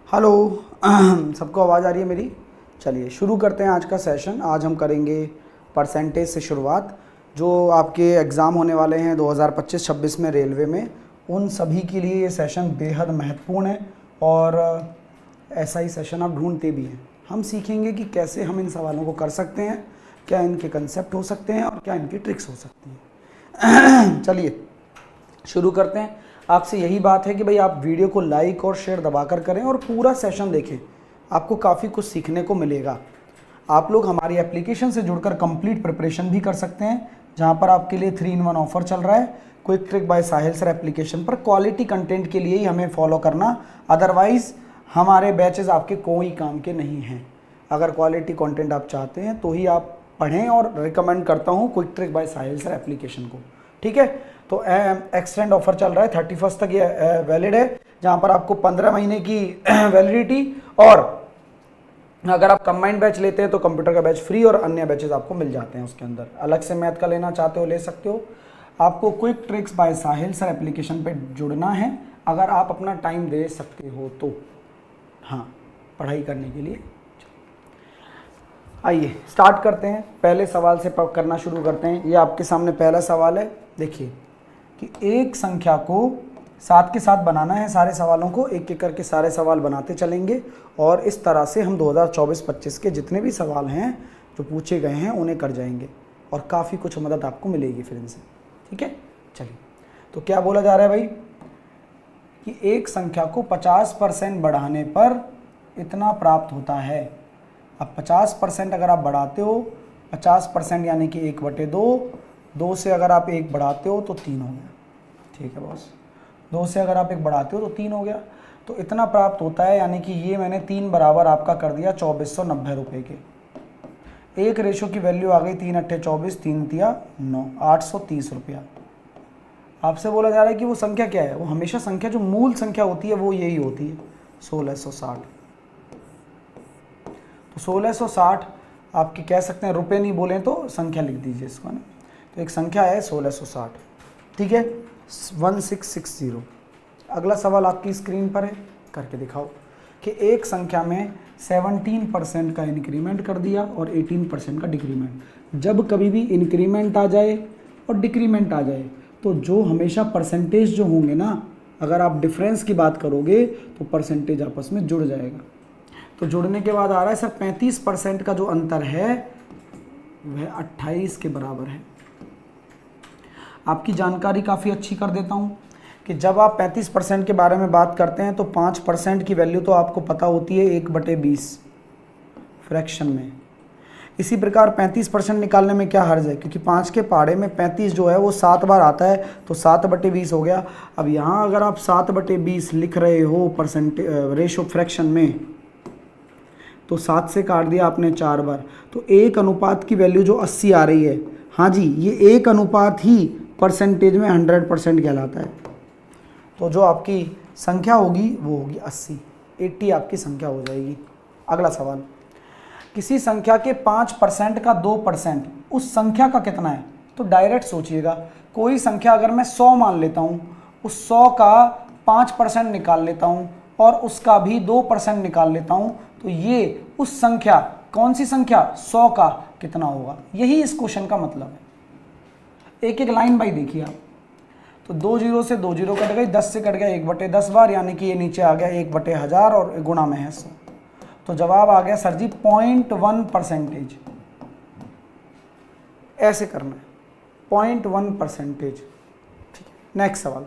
Hello सबको आवाज़ आ रही है मेरी? चलिए शुरू करते हैं आज का सेशन। आज हम करेंगे परसेंटेज से शुरुआत। जो आपके एग्ज़ाम होने वाले हैं 2025-26 में रेलवे में, उन सभी के लिए ये सेशन बेहद महत्वपूर्ण है और ऐसा ही सेशन आप ढूंढते भी हैं। हम सीखेंगे कि कैसे हम इन सवालों को कर सकते हैं, क्या इनके कंसेप्ट हो सकते हैं और क्या इनकी ट्रिक्स हो सकती हैं। चलिए शुरू करते हैं। आपसे यही बात है कि भाई आप वीडियो को लाइक और शेयर दबाकर करें और पूरा सेशन देखें, आपको काफ़ी कुछ सीखने को मिलेगा। आप लोग हमारी एप्लीकेशन से जुड़कर कंप्लीट प्रिपरेशन भी कर सकते हैं, जहां पर आपके लिए 3-in-1 ऑफर चल रहा है। क्विक ट्रिक बाय साहिल सर एप्लीकेशन पर क्वालिटी कंटेंट के लिए ही हमें फॉलो करना, अदरवाइज हमारे बैचेस आपके कोई काम के नहीं हैं। अगर क्वालिटी कंटेंट आप चाहते हैं तो ही आप पढ़ें, और रिकमेंड करता हूँ क्विक ट्रिक बाय साहिल सर एप्लीकेशन को। ठीक है, तो एक्सटेंड ऑफर चल रहा है, 31 तक ये वैलिड है, जहाँ पर आपको 15 महीने की वैलिडिटी, और अगर आप कंबाइंड बैच लेते हैं तो कंप्यूटर का बैच फ्री और अन्य बैचेस आपको मिल जाते हैं उसके अंदर। अलग से मैथ का लेना चाहते हो ले सकते हो। आपको क्विक ट्रिक्स बाय साहिल सर एप्लीकेशन पे जुड़ना है अगर आप अपना टाइम दे सकते हो तो, हाँ, पढ़ाई करने के लिए। आइए स्टार्ट करते हैं, पहले सवाल से करना शुरू करते हैं। ये आपके सामने पहला सवाल है। देखिए कि एक संख्या को साथ के साथ बनाना है। सारे सवालों को एक एक करके सारे सवाल बनाते चलेंगे और इस तरह से हम 2024-25 के जितने भी सवाल हैं जो पूछे गए हैं उन्हें कर जाएंगे और काफ़ी कुछ मदद आपको मिलेगी फिर इनसे। ठीक है, चलिए तो क्या बोला जा रहा है भाई कि एक संख्या को 50% बढ़ाने पर इतना प्राप्त होता है। अब 50% अगर आप बढ़ाते हो, 50% यानी कि 1/2, 2 से अगर आप 1 बढ़ाते हो तो 3 हो गया। ठीक है बॉस, 2 से अगर आप 1 बढ़ाते हो तो 3 हो गया। तो इतना प्राप्त होता है, यानी कि ये मैंने 3 बराबर आपका कर दिया 2490 रुपये के। एक रेशो की वैल्यू आ गई 3 अट्ठे 24, 3 तिया 9, 830 रुपया। आपसे बोला जा रहा है कि वो संख्या क्या है। वो हमेशा संख्या जो मूल संख्या होती है वो यही होती है, 1660। तो 1660 आपके कह सकते हैं, रुपए नहीं बोलें तो संख्या लिख दीजिए इसको ना। तो एक संख्या है 1660, ठीक है, 1660। अगला सवाल आपकी स्क्रीन पर है, करके दिखाओ कि एक संख्या में 17% का इंक्रीमेंट कर दिया और 18% का डिक्रीमेंट। जब कभी भी इंक्रीमेंट आ जाए और डिक्रीमेंट आ जाए तो जो हमेशा परसेंटेज जो होंगे ना, अगर आप डिफरेंस की बात करोगे तो परसेंटेज आपस में जुड़ जाएगा। तो जुड़ने के बाद आ रहा है सर 35% का जो अंतर है वह 28 के बराबर है। आपकी जानकारी काफ़ी अच्छी कर देता हूँ कि जब आप 35% के बारे में बात करते हैं तो 5% की वैल्यू तो आपको पता होती है 1/20 फ्रैक्शन में। इसी प्रकार 35% निकालने में क्या हर्ज है, क्योंकि 5 के पहाड़े में 35 जो है वो 7 बार आता है, तो 7/20 हो गया। अब यहाँ अगर आप 7/20 लिख रहे हो रेशो फ्रैक्शन में, तो 7 से काट दिया आपने 4 बार, तो 1 अनुपात की वैल्यू जो 80 आ रही है, हाँ जी, ये 1 अनुपात ही परसेंटेज में 100% कहलाता है। तो जो आपकी संख्या होगी वो होगी 80 आपकी संख्या हो जाएगी। अगला सवाल, किसी संख्या के 5% का 2% उस संख्या का कितना है। तो डायरेक्ट सोचिएगा, कोई संख्या अगर मैं 100 मान लेता हूँ, उस 100 का 5% निकाल लेता हूँ और उसका भी 2% निकाल लेता हूँ, तो ये उस संख्या, कौन सी संख्या, 100 का कितना होगा। यही इस क्वेश्चन का मतलब है। एक एक लाइन बाई देखिए आप। तो 2 जीरो से 2 जीरो कट गई, 10 से कट गया 1/10 बार, यानी कि ये नीचे आ गया 1/1000 और गुणा में है 100। तो जवाब आ गया सर जी 0.1%। ऐसे करना है, 0.1%। ठीक है, नेक्स्ट सवाल,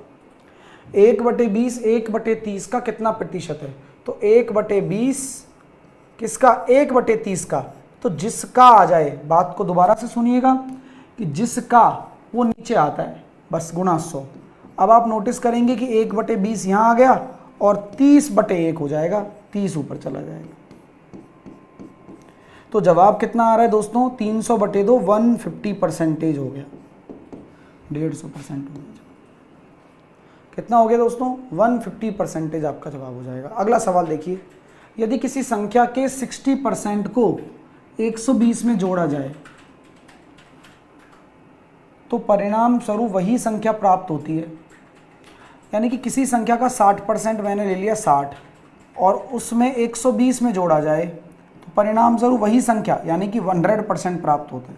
1/20 1/30 का कितना प्रतिशत है। तो 1/20 किसका, 1/30 का। तो जिसका आ जाए, बात को दोबारा से सुनिएगा कि जिसका वो नीचे आता है, बस गुणा 100। अब आप नोटिस करेंगे कि 1/20 यहाँ आ गया और 30/1 हो जाएगा, 30 ऊपर चला जाएगा। तो जवाब कितना आ रहा है दोस्तों, 300/2, 150% हो गया, 150% हो गया। कितना हो गया दोस्तों, 150% आपका जवाब हो जाएगा। अगला सवाल देखिए, यदि किसी संख्या के 60% को 120 में जोड़ा जाए तो परिणाम स्वरूप वही संख्या प्राप्त होती है। यानी कि किसी संख्या का 60% मैंने ले लिया 60, और उसमें 120 में जोड़ा जाए तो परिणाम स्वरूप वही संख्या यानी कि 100% प्राप्त होता है।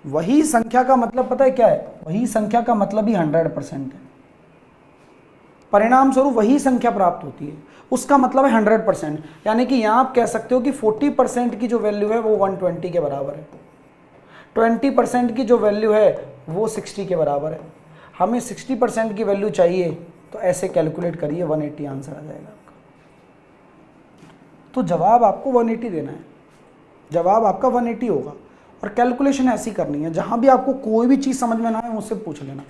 वही संख्या का मतलब पता है क्या है? वही संख्या का मतलब ही 100% है। परिणाम स्वरूप वही संख्या प्राप्त होती है, उसका मतलब है 100%। यानी कि यहाँ आप कह सकते हो कि 40% की जो वैल्यू है वो 120 के बराबर है, 20% की जो वैल्यू है वो 60 के बराबर है। हमें 60% की वैल्यू चाहिए, तो ऐसे कैलकुलेट करिए, 180 आंसर आ जाएगा आपका। तो जवाब आपको 180 देना है, जवाब आपका 180 होगा। और कैलकुलेशन ऐसी करनी है, जहाँ भी आपको कोई भी चीज़ समझ में ना आए मुझसे पूछ लेना,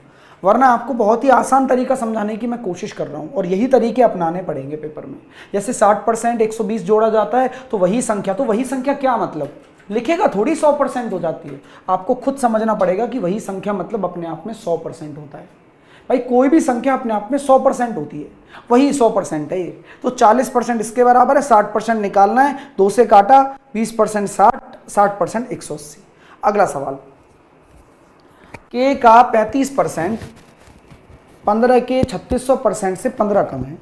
वरना आपको बहुत ही आसान तरीका समझाने की मैं कोशिश कर रहा हूँ, और यही तरीके अपनाने पड़ेंगे पेपर में। जैसे 60% 120 जोड़ा जाता है तो वही संख्या क्या मतलब, लिखेगा थोड़ी 100% हो जाती है। आपको खुद समझना पड़ेगा कि वही संख्या मतलब अपने आप में 100% होता है। भाई कोई भी संख्या अपने आप में 100% होती है, वही 100% है ये। तो 40% इसके बराबर है, 60% निकालना है, 2 से काटा, 20% 60% 180। अगला सवाल, k का 35% 15 के 3600% से 15 कम है।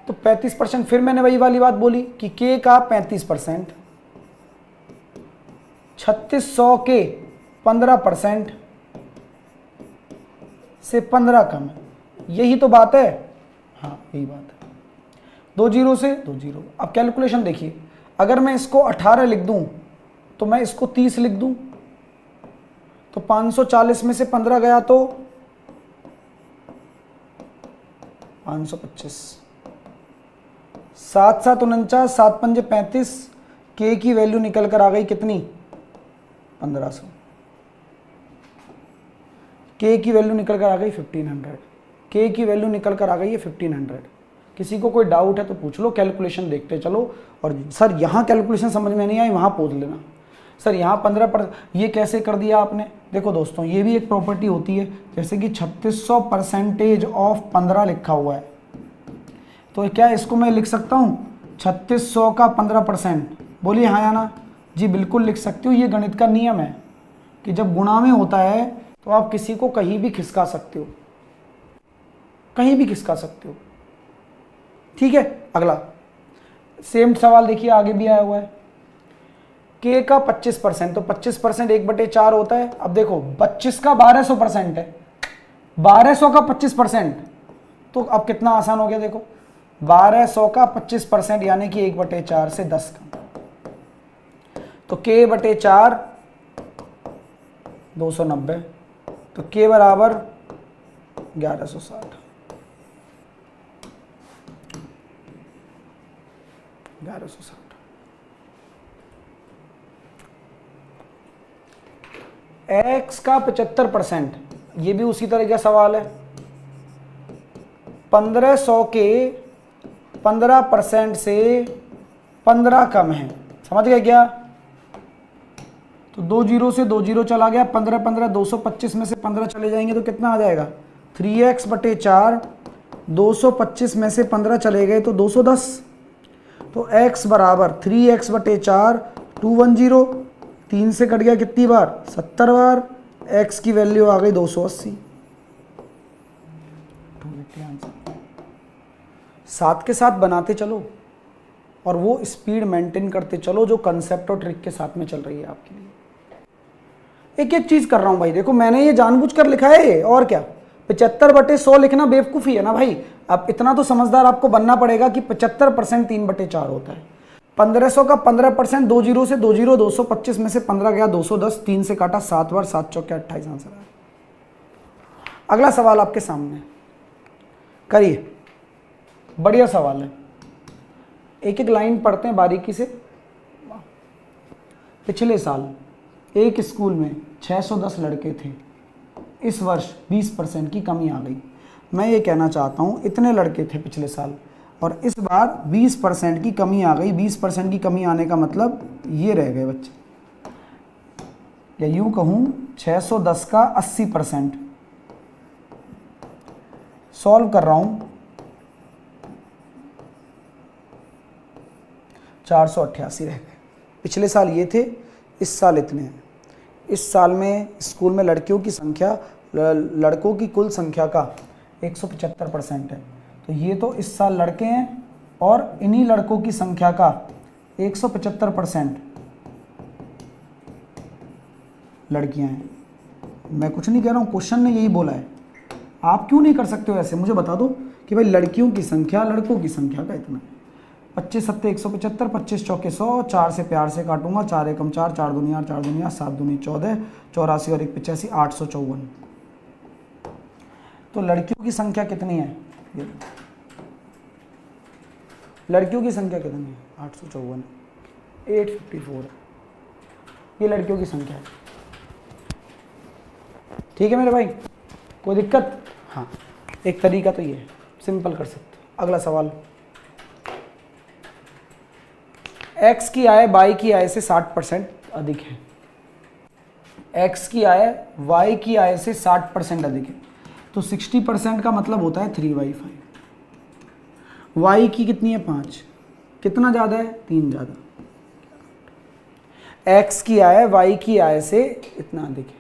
तो 35%, फिर मैंने वही वाली बात बोली कि k का 35% 3600 के 15% से 15 कम है, यही तो बात है। हाँ यही बात है, 2 जीरो से 2 जीरो। अब कैलकुलेशन देखिए, अगर मैं इसको 18 लिख दूं तो मैं इसको 30 लिख दूं, तो 540 में से 15 गया तो 525, 7 7 49, 7 पंजे 35, के की वैल्यू निकल कर आ गई कितनी? 1500। के की वैल्यू निकल कर आ गई 1500, के की वैल्यू निकल कर आ गई है 1500। किसी को कोई डाउट है तो पूछ लो, कैलकुलेशन देखते चलो। और सर यहाँ कैलकुलेशन समझ में नहीं आई, वहाँ पूछ लेना। सर यहाँ 15%, ये कैसे कर दिया आपने? देखो दोस्तों, ये भी एक प्रॉपर्टी होती है, जैसे कि 3600% ऑफ 15 लिखा हुआ है, तो क्या इसको मैं लिख सकता हूँ 3600 का 15%? बोलिए हाँ या ना जी, बिल्कुल लिख सकते हो। ये गणित का नियम है कि जब गुणा में होता है तो आप किसी को कहीं भी खिसका सकते हो, कहीं भी खिसका सकते हो। ठीक है, अगला सेम सवाल देखिए, आगे भी आया हुआ है। k का 25%, तो 25% 1/4 होता है। अब देखो 25 का 1200% है, 1200 का 25%, तो अब कितना आसान हो गया। देखो 1200 का 25% यानी कि 1/4 से 10 कम, तो k/4 290, तो k बराबर 1160। 1160। x का 75%, ये भी उसी तरह का सवाल है। 1500 के 15% से 15 कम है, समझ गए क्या? तो 2 जीरो से 2 जीरो चला गया, 15 15 225 में से 15 चले जाएंगे तो कितना आ जाएगा? 3x/4, 225 में से 15 चले गए तो 210, तो x बराबर 3x/4, 210, 3 से कट गया कितनी बार? 70 बार, x की वैल्यू आ गई 280। 7 के साथ बनाते चलो और वो स्पीड मेंटेन करते चलो जो कंसेप्ट और ट्रिक के साथ में चल रही है आपके लिए। एक एक चीज कर रहा हूं भाई, देखो मैंने ये जानबूझकर लिखा है, और क्या 75/100 लिखना बेवकूफ़ी है ना भाई। अब इतना तो समझदार आपको बनना पड़ेगा कि 75% 3/4 होता है। 1500 का 15%, 2 जीरो से 2 जीरो, 225 में से 15 गया 210, 3 से काटा 7 बार, 7 चौके 28 आंसर आया। अगला सवाल आपके सामने, करिए, बढ़िया सवाल है। एक एक लाइन पढ़ते हैं बारीकी से। पिछले साल एक स्कूल में 610 लड़के थे, इस वर्ष 20% की कमी आ गई। मैं ये कहना चाहता हूँ इतने लड़के थे पिछले साल और इस बार 20% की कमी आ गई। 20% की कमी आने का मतलब ये रह गए बच्चे, या यूँ कहूँ 610 का 80%। सॉल्व कर रहा हूँ, 488 रह गए। पिछले साल ये थे, इस साल इतने हैं। इस साल में स्कूल में लड़कियों की संख्या, लड़कों की कुल संख्या का 175% है, तो ये तो इस साल लड़के हैं और इन्हीं लड़कों की संख्या का 175% लड़कियां हैं। मैं कुछ नहीं कह रहा हूँ, क्वेश्चन ने यही बोला है। आप क्यों नहीं कर सकते हो ऐसे? मुझे बता दो कि भाई लड़कियों की संख्या लड़कों की संख्या का इतना है। 25 सत्ते 175, 25 चौके 100, 4 से प्यार से काटूंगा, 4 एकम 4, 4 दूनी 8, 4 दूनी 8, 7 दूनी 14, 84 और 1 85, 854। तो लड़कियों की संख्या कितनी है? ये लड़कियों की संख्या कितनी है? 854, 854। ये लड़कियों की संख्या है। ठीक है मेरे भाई, कोई दिक्कत? हाँ, एक तरीका तो ये है, सिंपल कर सकते हो। अगला सवाल, x की आय y की आय से 60% अधिक है। x की आय y की आय से 60% अधिक है, तो 60% का मतलब होता है 3/5। y की कितनी है? 5। कितना ज़्यादा है? 3 ज़्यादा। x की आय y की आय से इतना अधिक है,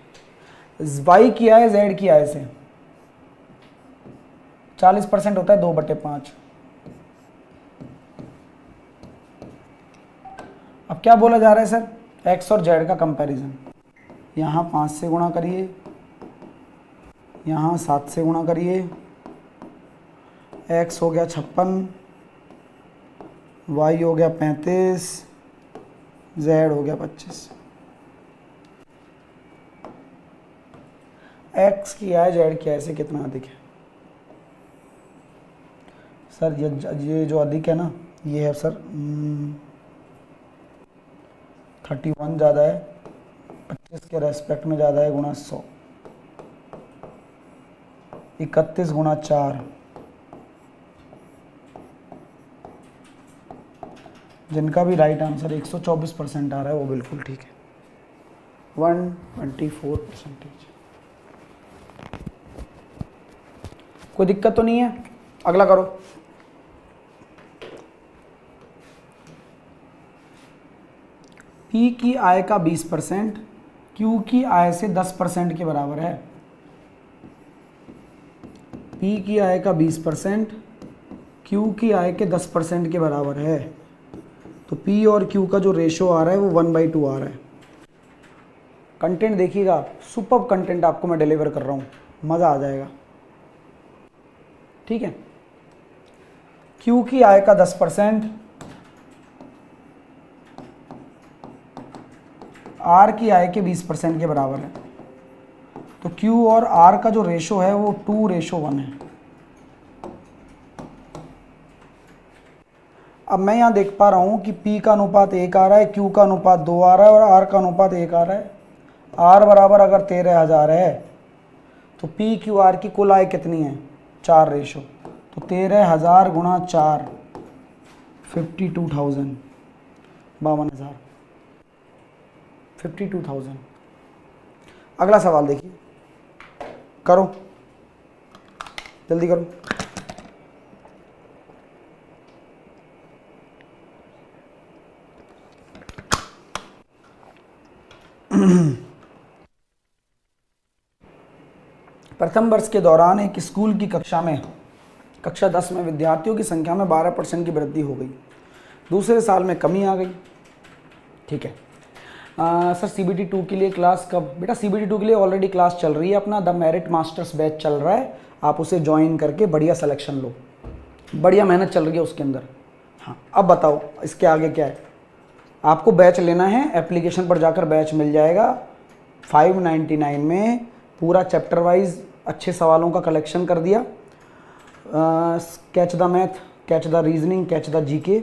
y की आय z की आय से 40% होता है 2/5। अब क्या बोला जा रहा है सर? x और z का कंपैरिजन। यहाँ 5 से गुणा करिए, यहाँ 7 से गुणा करिए, x हो गया 56, y हो गया 35, z हो गया 25। x की आय z की आय से कितना अधिक है? सर ये जो अधिक है ना, ये है सर 31 ज़्यादा है, 25 के रेस्पेक्ट में ज़्यादा है, गुणा 100, 31 गुणा 4, जिनका भी राइट आंसर 124% आ रहा है वो बिल्कुल ठीक है, 124%। कोई दिक्कत तो नहीं है? अगला करो। P की आय का 20% Q की आय से 10% के बराबर है। P की आय का 20% Q की आय के 10% के बराबर है। तो P और Q का जो रेशो आ रहा है वो 1/2 आ रहा है। कंटेंट देखिएगा आप, सुपर्ब कंटेंट आपको मैं डिलीवर कर रहा हूँ, मज़ा आ जाएगा। ठीक है, Q की आय का 10% R की आय के 20% के बराबर है। तो Q और R का जो रेशो है वो 2:1 है। अब मैं यहाँ देख पा रहा हूँ कि P का अनुपात 1 आ रहा है, Q का अनुपात 2 आ रहा है और R का अनुपात 1 आ रहा है। R बराबर अगर 13,000 है तो P Q R की कुल आय कितनी है? 4 रेशो, तो 13,000 गुणा 4, 52,000, 52,000, 52,000। अगला सवाल देखिए, करो जल्दी करो। प्रथम वर्ष के दौरान एक स्कूल की कक्षा 10 में विद्यार्थियों की संख्या में 12% की वृद्धि हो गई। दूसरे साल में कमी आ गई। ठीक है सर, CBT 2 के लिए क्लास कब? बेटा CBT 2 के लिए ऑलरेडी क्लास चल रही है, अपना द मेरिट मास्टर्स बैच चल रहा है, आप उसे ज्वाइन करके बढ़िया सिलेक्शन लो, बढ़िया मेहनत चल रही है उसके अंदर। हाँ, अब बताओ इसके आगे क्या है? आपको बैच लेना है, एप्लीकेशन पर जाकर बैच मिल जाएगा। 599 में पूरा चैप्टर वाइज अच्छे सवालों का कलेक्शन कर दिया। Catch the math, catch the reasoning, catch the GK,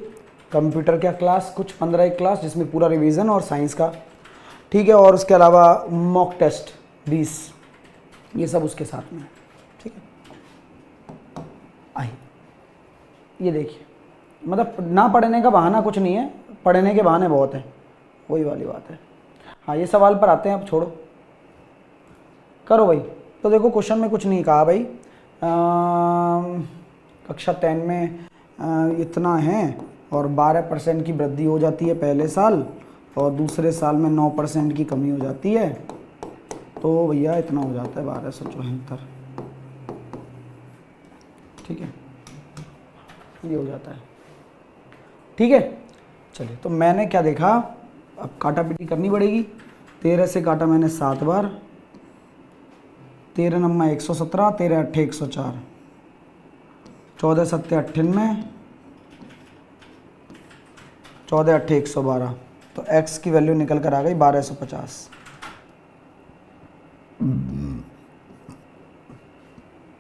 computer का क्लास कुछ 15 क्लास जिसमें पूरा रिवीजन और साइंस का। ठीक है, और उसके अलावा मॉक टेस्ट 20, ये सब उसके साथ में है। ठीक है, आइए ये देखिए, मतलब ना पढ़ने का बहाना कुछ नहीं है, पढ़ने के बहाने बहुत हैं, वही वाली बात है। हाँ, ये सवाल पर आते हैं, अब छोड़ो, करो भाई। तो देखो क्वेश्चन में कुछ नहीं कहा भाई, कक्षा 10 में इतना है और 12% की वृद्धि हो जाती है पहले साल और दूसरे साल में 9% की कमी हो जाती है, तो भैया इतना हो जाता है 1274। ठीक है, ये हो जाता है। ठीक है, चलिए तो मैंने क्या देखा, अब काटा पीटी करनी पड़ेगी। 13 से काटा मैंने 7 बार, 13 नम्मा 117, 13 अट्ठे 104, 14 सत्ते 98, 14 अट्ठे 112, तो x की वैल्यू निकल कर आ गई 1250।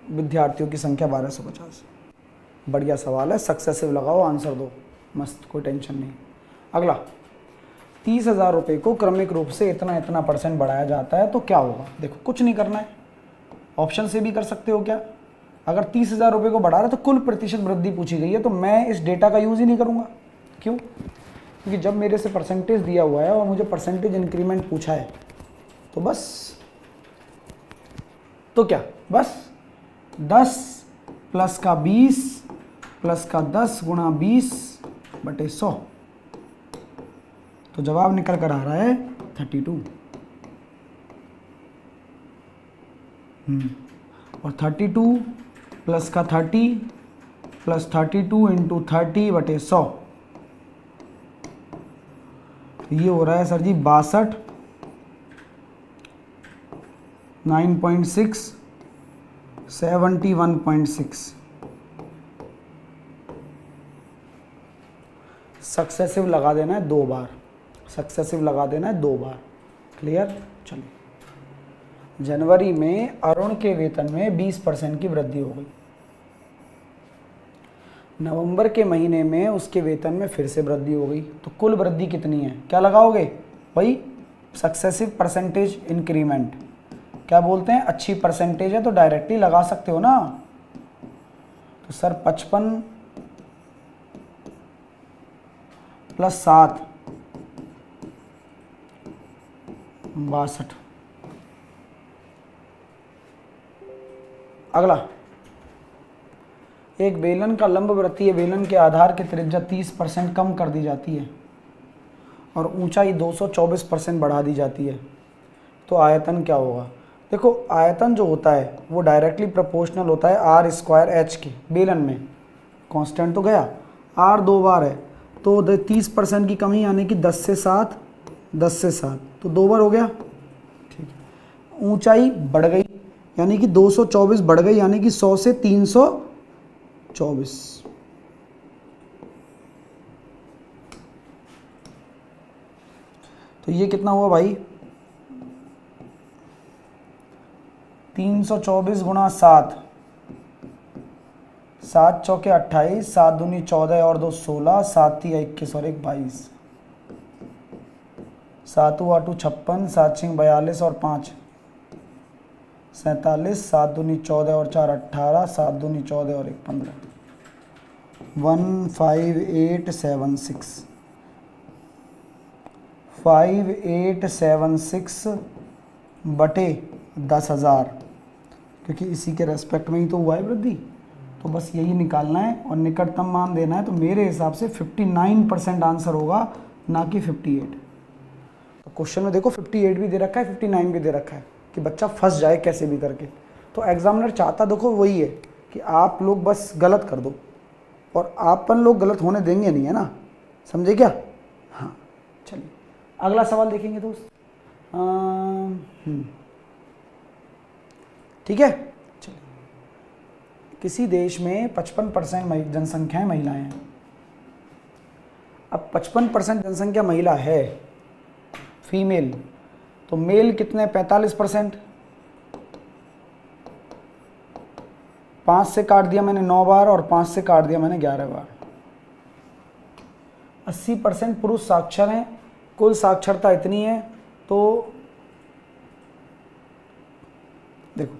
विद्यार्थियों की संख्या 1250। बढ़िया सवाल है, सक्सेसिव लगाओ, आंसर दो, मस्त, कोई टेंशन नहीं। अगला, 30,000 रुपये को क्रमिक रूप से इतना इतना % बढ़ाया जाता है तो क्या होगा। देखो कुछ नहीं करना है, ऑप्शन से भी कर सकते हो क्या। अगर 30,000 रुपये को बढ़ा रहा है तो कुल प्रतिशत वृद्धि पूछी गई है, तो मैं इस डेटा का यूज़ ही नहीं करूँगा। क्यों? क्योंकि जब मेरे से परसेंटेज दिया हुआ है और मुझे परसेंटेज इंक्रीमेंट पूछा है तो बस, तो क्या, बस 10 प्लस का 20 प्लस का 10 गुणा 20 बटे 100, तो जवाब निकल कर आ रहा है 32। और 32 प्लस का 30 प्लस 32 इंटू 30 बटे 100, ये हो रहा है सर जी 62, 9.6, 71.6। सक्सेसिव लगा देना है 2 बार, सक्सेसिव लगा देना है 2 बार। क्लियर? चलिए, जनवरी में अरुण के वेतन में 20% की वृद्धि हो गई। नवंबर के महीने में उसके वेतन में फिर से वृद्धि हो गई, तो कुल वृद्धि कितनी है, क्या लगाओगे, वही सक्सेसिव परसेंटेज इंक्रीमेंट। क्या बोलते हैं, अच्छी परसेंटेज है तो डायरेक्टली लगा सकते हो ना। तो सर 55 प्लस 7 62। अगला, एक बेलन का लंबवृत्तीय बेलन के आधार की त्रिज्या 30% कम कर दी जाती है और ऊंचाई 224% बढ़ा दी जाती है, तो आयतन क्या होगा। देखो आयतन जो होता है वो डायरेक्टली प्रोपोर्शनल होता है आर स्क्वायर एच के। बेलन में कांस्टेंट तो गया, आर 2 बार है तो 30% की कमी यानी कि 10 से 7, 10 से 7 तो 2 बार हो गया। ठीक है, ऊंचाई बढ़ गई यानी कि 224 बढ़ गई यानी कि 100 से 324। तो ये कितना हुआ भाई, 324 गुणा 7, 7 चौके 28, 7 दूनी 14 और 2 16, 7 3 21 और 1 22, 7 8 56, 7 6 42 और 5 47, 7 दूनी 14 और 4 18, 7 दूनी 14 और 1 15, 15876, 5876 बटे 10,000, क्योंकि इसी के रेस्पेक्ट में ही तो हुआ है वृद्धि, तो बस यही निकालना है और निकटतम मान देना है। तो मेरे हिसाब से 59% आंसर होगा, ना कि 58। तो क्वेश्चन में देखो 58 भी दे रखा है, 59 भी दे रखा है कि बच्चा फंस जाए कैसे भी करके। तो एग्जामिनर चाहता देखो वही है कि आप लोग बस गलत कर दो, और अपन लोग गलत होने देंगे नहीं, है ना, समझे क्या। हाँ चलिए अगला सवाल देखेंगे दोस्त। ठीक है, चलिए, किसी देश में 55% जनसंख्या महिलाएं हैं। अब 55% जनसंख्या महिला है, फीमेल, तो मेल कितने, 45%। 5 से काट दिया मैंने 9 बार और 5 से काट दिया मैंने 11 बार। 80% पुरुष साक्षर हैं, कुल साक्षरता इतनी है, तो देखो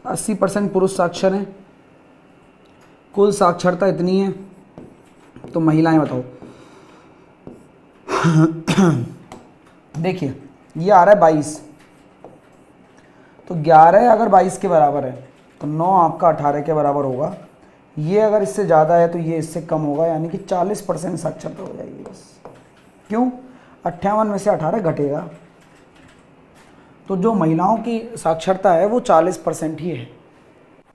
80% पुरुष साक्षर हैं, कुल साक्षरता इतनी है, तो महिलाएं बताओ। देखिए ये आ रहा है 22, तो 11 अगर 22 के बराबर है तो 9 आपका 18 के बराबर होगा। ये अगर इससे ज़्यादा है तो ये इससे कम होगा, यानी कि 40% साक्षरता हो जाएगी बस। क्यों, 58 में से 18 घटेगा, तो जो महिलाओं की साक्षरता है वो 40% ही है,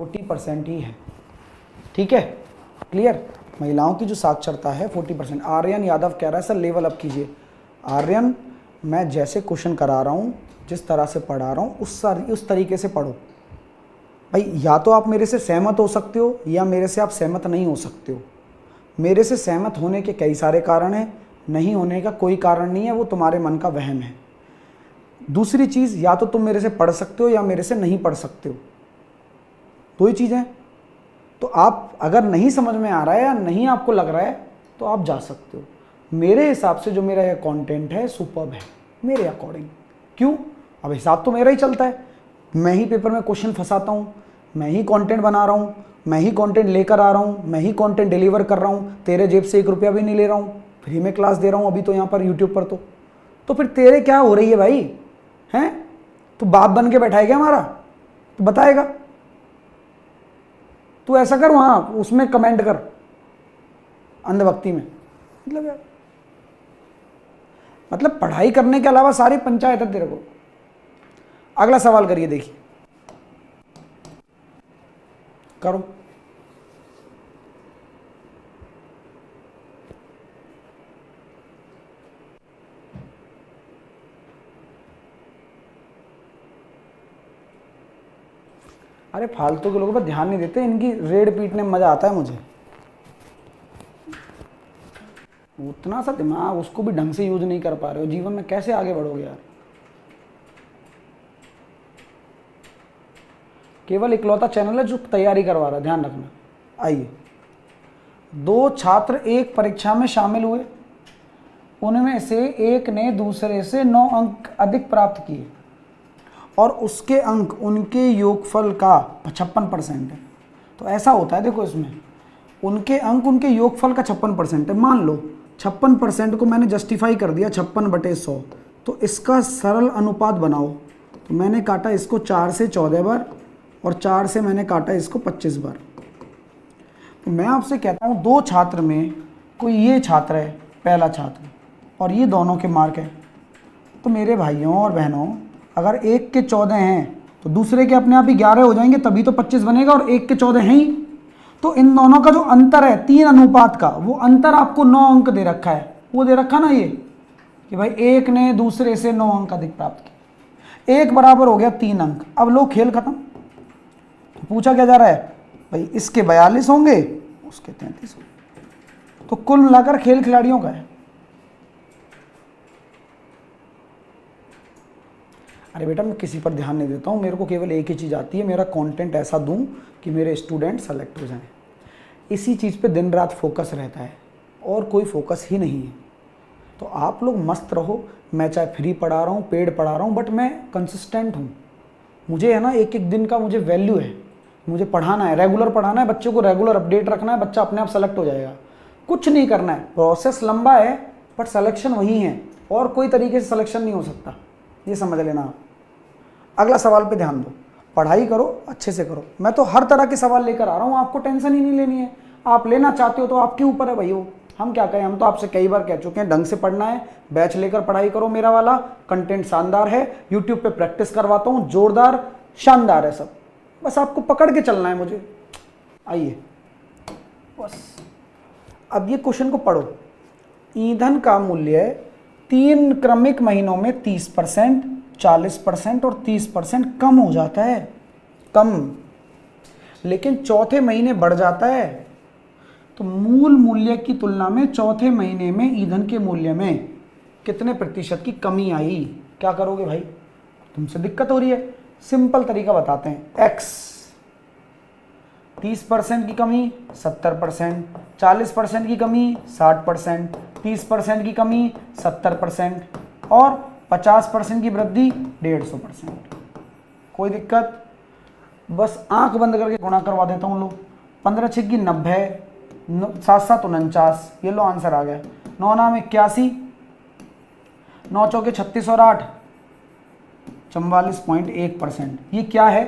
40% ही है। ठीक है, क्लियर। महिलाओं की जो साक्षरता है 40%। आर्यन यादव कह रहा है सर लेवल अप कीजिए। आर्यन, मैं जैसे क्वेश्चन करा रहा हूँ, जिस तरह से पढ़ा रहा हूँ, उस तरीके से पढ़ो भाई। या तो आप मेरे से सहमत हो सकते हो या मेरे से आप सहमत नहीं हो सकते हो। मेरे से सहमत होने के कई सारे कारण हैं, नहीं होने का कोई कारण नहीं है, वो तुम्हारे मन का वहम है। दूसरी चीज़, या तो तुम मेरे से पढ़ सकते हो या मेरे से नहीं पढ़ सकते हो, दो ही चीज़ें। तो आप अगर नहीं समझ में आ रहा है या नहीं आपको लग रहा है तो आप जा सकते हो। मेरे हिसाब से जो मेरा यह कंटेंट है सुपर्ब है मेरे अकॉर्डिंग। क्यों? अब हिसाब तो मेरा ही चलता है, मैं ही पेपर में क्वेश्चन फंसाता हूँ, मैं ही कंटेंट बना रहा हूँ, मैं ही कंटेंट लेकर आ रहा हूँ, मैं ही कंटेंट डिलीवर कर रहा हूँ। तेरे जेब से 1 रुपया भी नहीं ले रहा हूँ, फ्री में क्लास दे रहा हूँ अभी तो यहाँ पर यूट्यूब पर। तो फिर तेरे क्या हो रही है भाई? हैं? तू बाप बन के बैठा है क्या हमारा? तो बताएगा। तू ऐसा कर, वहां उसमें कमेंट कर अंधभक्ति में। मतलब यार, मतलब पढ़ाई करने के अलावा सारी पंचायत है तेरे को। अगला सवाल करिए, देखिए करो। अरे फालतू के लोगों पर ध्यान नहीं देते, इनकी रेड पीटने में मजा आता है मुझे। उतना सा दिमाग उसको भी ढंग से यूज नहीं कर पा रहे हो, जीवन में कैसे आगे बढ़ोगे यार? केवल इकलौता चैनल है जो तैयारी करवा रहा है, ध्यान रखना। आइए, 2 छात्र एक परीक्षा में शामिल हुए, उनमें से एक ने दूसरे से 9 अंक अधिक प्राप्त किए और उसके अंक उनके योगफल का 56% है। तो ऐसा होता है, देखो इसमें उनके अंक उनके योगफल का 56% है। मान लो 56% को मैंने जस्टिफाई कर दिया 56/100, तो इसका सरल अनुपात बनाओ। तो मैंने काटा इसको 4 से 14 बार और 4 से मैंने काटा इसको 25 बार। तो मैं आपसे कहता हूँ 2 छात्र में कोई ये छात्र है, पहला छात्र, और ये दोनों के मार्क है। तो मेरे भाइयों और बहनों, अगर एक के 14 हैं तो दूसरे के अपने आप ही 11 हो जाएंगे, तभी तो 25 बनेगा, और एक के 14 हैं ही। तो इन दोनों का जो अंतर है 3 अनुपात का, वो अंतर आपको 9 अंक दे रखा है। वो दे रखा ना ये कि भाई एक ने दूसरे से 9 अंक अधिक प्राप्त किए, एक बराबर हो गया 3 अंक। अब लो खेल खत्म। तो पूछा क्या जा रहा है भाई? इसके 42 होंगे, उसके 33 होंगे। तो कुल मिलाकर खेल खिलाड़ियों का है। अरे बेटा, मैं किसी पर ध्यान नहीं देता हूँ, मेरे को केवल एक ही चीज़ आती है, मेरा कंटेंट ऐसा दूँ कि मेरे स्टूडेंट सेलेक्ट हो जाएं। इसी चीज़ पे दिन रात फोकस रहता है, और कोई फोकस ही नहीं है। तो आप लोग मस्त रहो, मैं चाहे फ्री पढ़ा रहा हूँ, पेड पढ़ा रहा हूँ, बट मैं कंसिस्टेंट हूँ। मुझे है ना, एक एक दिन का मुझे वैल्यू है, मुझे पढ़ाना है, रेगुलर पढ़ाना है, बच्चों को रेगुलर अपडेट रखना है, बच्चा अपने आप सेलेक्ट हो जाएगा। कुछ नहीं करना है, प्रोसेस लंबा है बट सिलेक्शन वही है, और कोई तरीके से सिलेक्शन नहीं हो सकता, ये समझ लेना आप। अगला सवाल पे ध्यान दो, पढ़ाई करो, अच्छे से करो। मैं तो हर तरह के सवाल लेकर आ रहा हूँ, आपको टेंशन ही नहीं लेनी है। आप लेना चाहते हो तो आपके ऊपर है भाई। वो हम क्या कहें, हम तो आपसे कई बार कह चुके हैं, ढंग से पढ़ना है, बैच लेकर पढ़ाई करो। मेरा वाला कंटेंट शानदार है, यूट्यूब पे प्रैक्टिस करवाता हूँ, जोरदार शानदार है सब, बस आपको पकड़ के चलना है मुझे। आइए बस, अब ये क्वेश्चन को पढ़ो। ईंधन का मूल्य 3 क्रमिक महीनों में 30%, 40% और 30% कम हो जाता है, कम, लेकिन चौथे महीने बढ़ जाता है। तो मूल मूल्य की तुलना में चौथे महीने में ईंधन के मूल्य में कितने प्रतिशत की कमी आई? क्या करोगे भाई? तुमसे दिक्कत हो रही है, सिंपल तरीका बताते हैं। x 30% की कमी 70%, 40% की कमी 60%, 30% की कमी 70% और 50% की वृद्धि 150%। कोई दिक्कत? बस आंख बंद करके गुणा करवा देता हूँ। लो 15 6 की 90, 7 7 49, ये लो आंसर आ गया। 9 9 81, 9 चौके 36 और 8 44.1%। ये क्या है?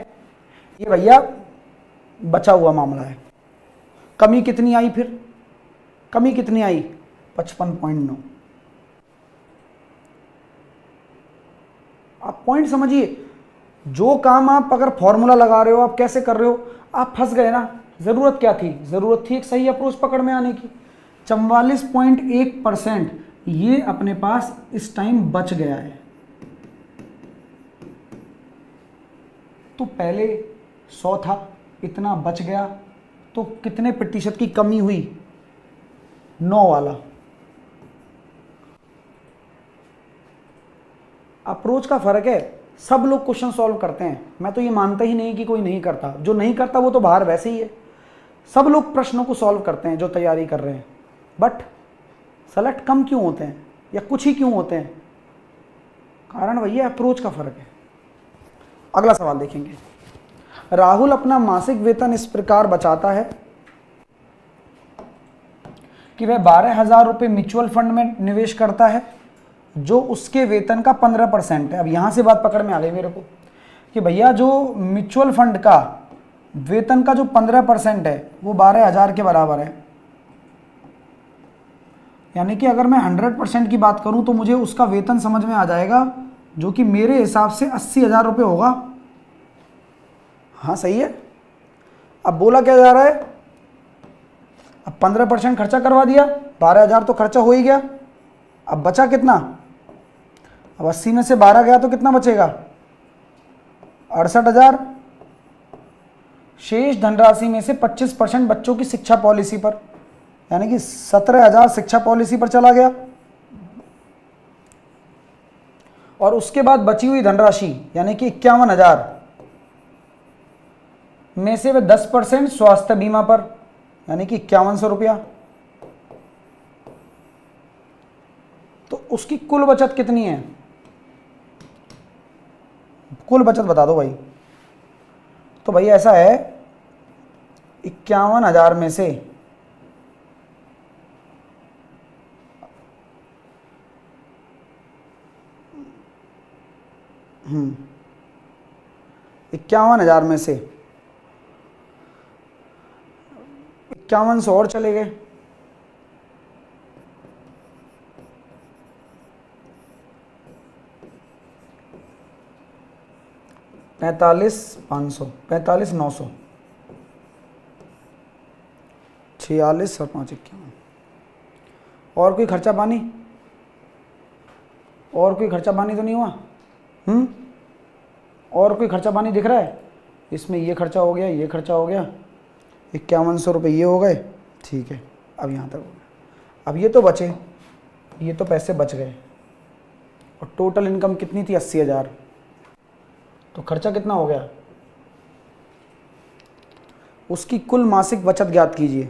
ये भैया बचा हुआ मामला है। कमी कितनी आई फिर? कमी कितनी आई? 55.9। आप पॉइंट समझिए। जो काम आप अगर फॉर्मूला लगा रहे हो, आप कैसे कर रहे हो, आप फंस गए ना, ज़रूरत क्या थी? ज़रूरत थी एक सही अप्रोच पकड़ में आने की। 44.1% ये अपने पास इस टाइम बच गया है। तो पहले 100 था, इतना बच गया, तो कितने प्रतिशत की कमी हुई? 9 वाला। अप्रोच का फर्क है। सब लोग क्वेश्चन सॉल्व करते हैं, मैं तो ये मानता ही नहीं कि कोई नहीं करता। जो नहीं करता वो तो बाहर वैसे ही है। सब लोग प्रश्नों को सॉल्व करते हैं जो तैयारी कर रहे हैं, बट सेलेक्ट कम क्यों होते हैं या कुछ ही क्यों होते हैं? कारण भैया अप्रोच का फर्क है। अगला सवाल देखेंगे। राहुल अपना मासिक वेतन इस प्रकार बचाता है कि वह 12,000 रुपये म्यूचुअल फंड में निवेश करता है जो उसके वेतन का 15% है। अब यहां से बात पकड़ में आ गई मेरे को कि भैया जो म्यूचुअल फंड का वेतन का जो 15% है वो 12,000 के बराबर है। यानी कि अगर मैं 100% की बात करूं तो मुझे उसका वेतन समझ में आ जाएगा, जो कि मेरे हिसाब से 80,000 रुपये होगा। हाँ सही है। अब बोला क्या जा रहा है? अब 15% खर्चा करवा दिया, 12,000 तो खर्चा हो ही गया। अब बचा कितना? अब 80 में से 12 गया तो कितना बचेगा? 68,000। शेष धनराशि में से 25% बच्चों की शिक्षा पॉलिसी पर, यानी कि 17,000 शिक्षा पॉलिसी पर चला गया। और उसके बाद बची हुई धनराशि यानी कि 51,000 में से वे 10% स्वास्थ्य बीमा पर, यानी कि 5100 रुपया। तो उसकी कुल बचत कितनी है? कुल बचत बता दो भाई। तो भाई ऐसा है, 51,000 में से 51,000 में से 5100 और चले गए। पैंतालीस 900 46 और 5 51। और कोई खर्चा पानी? और कोई खर्चा पानी तो नहीं हुआ? और कोई खर्चा पानी दिख रहा है? इसमें ये खर्चा हो गया, ये खर्चा हो गया, 5100 रुपये ये हो गए। ठीक है, अब यहाँ तक हो गया। अब ये तो बचे, ये तो पैसे बच गए। और टोटल इनकम कितनी थी? 80,000। तो खर्चा कितना हो गया? उसकी कुल मासिक बचत ज्ञात कीजिए।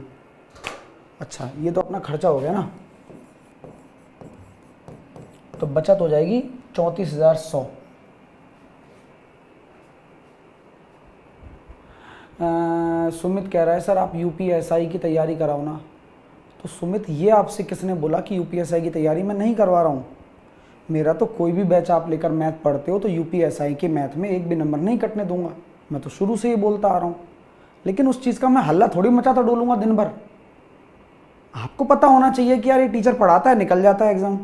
अच्छा, ये तो अपना खर्चा हो गया ना, तो बचत हो जाएगी 34,100। सुमित कह रहा है सर आप यूपीएसआई की तैयारी कराओ ना। तो सुमित, ये आपसे किसने बोला कि यूपीएसआई की तैयारी मैं नहीं करवा रहा हूँ? मेरा तो कोई भी बैच आप लेकर मैथ पढ़ते हो तो यूपीएसआई के मैथ में एक भी नंबर नहीं कटने दूंगा। मैं तो शुरू से ही बोलता आ रहा हूँ। लेकिन उस चीज़ का मैं हल्ला थोड़ी मचाता डोलूंगा दिन भर। आपको पता होना चाहिए कि यार ये टीचर पढ़ाता है, निकल जाता है एग्ज़ाम।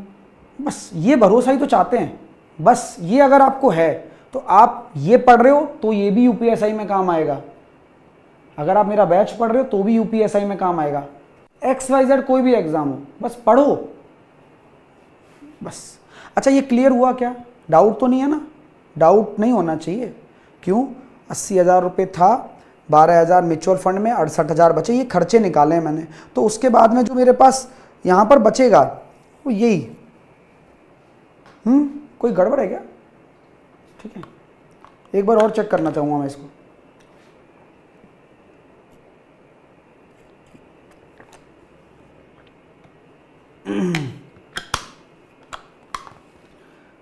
बस ये भरोसा ही तो चाहते हैं। बस ये अगर आपको है तो आप ये पढ़ रहे हो तो ये भी यूपीएसआई में काम आएगा। अगर आप मेरा बैच पढ़ रहे हो तो भी यूपीएसआई में काम आएगा। XYZ कोई भी एग्ज़ाम हो, बस पढ़ो बस। अच्छा, ये क्लियर हुआ क्या? डाउट तो नहीं है ना? डाउट नहीं होना चाहिए। क्यों? 80,000 रुपये था, 12,000 म्यूचुअल फंड में, 68,000 बचे। ये खर्चे निकाले हैं मैंने। तो उसके बाद में जो मेरे पास यहाँ पर बचेगा वो यही। कोई गड़बड़ है क्या? ठीक है, एक बार और चेक करना चाहूँगा मैं इसको।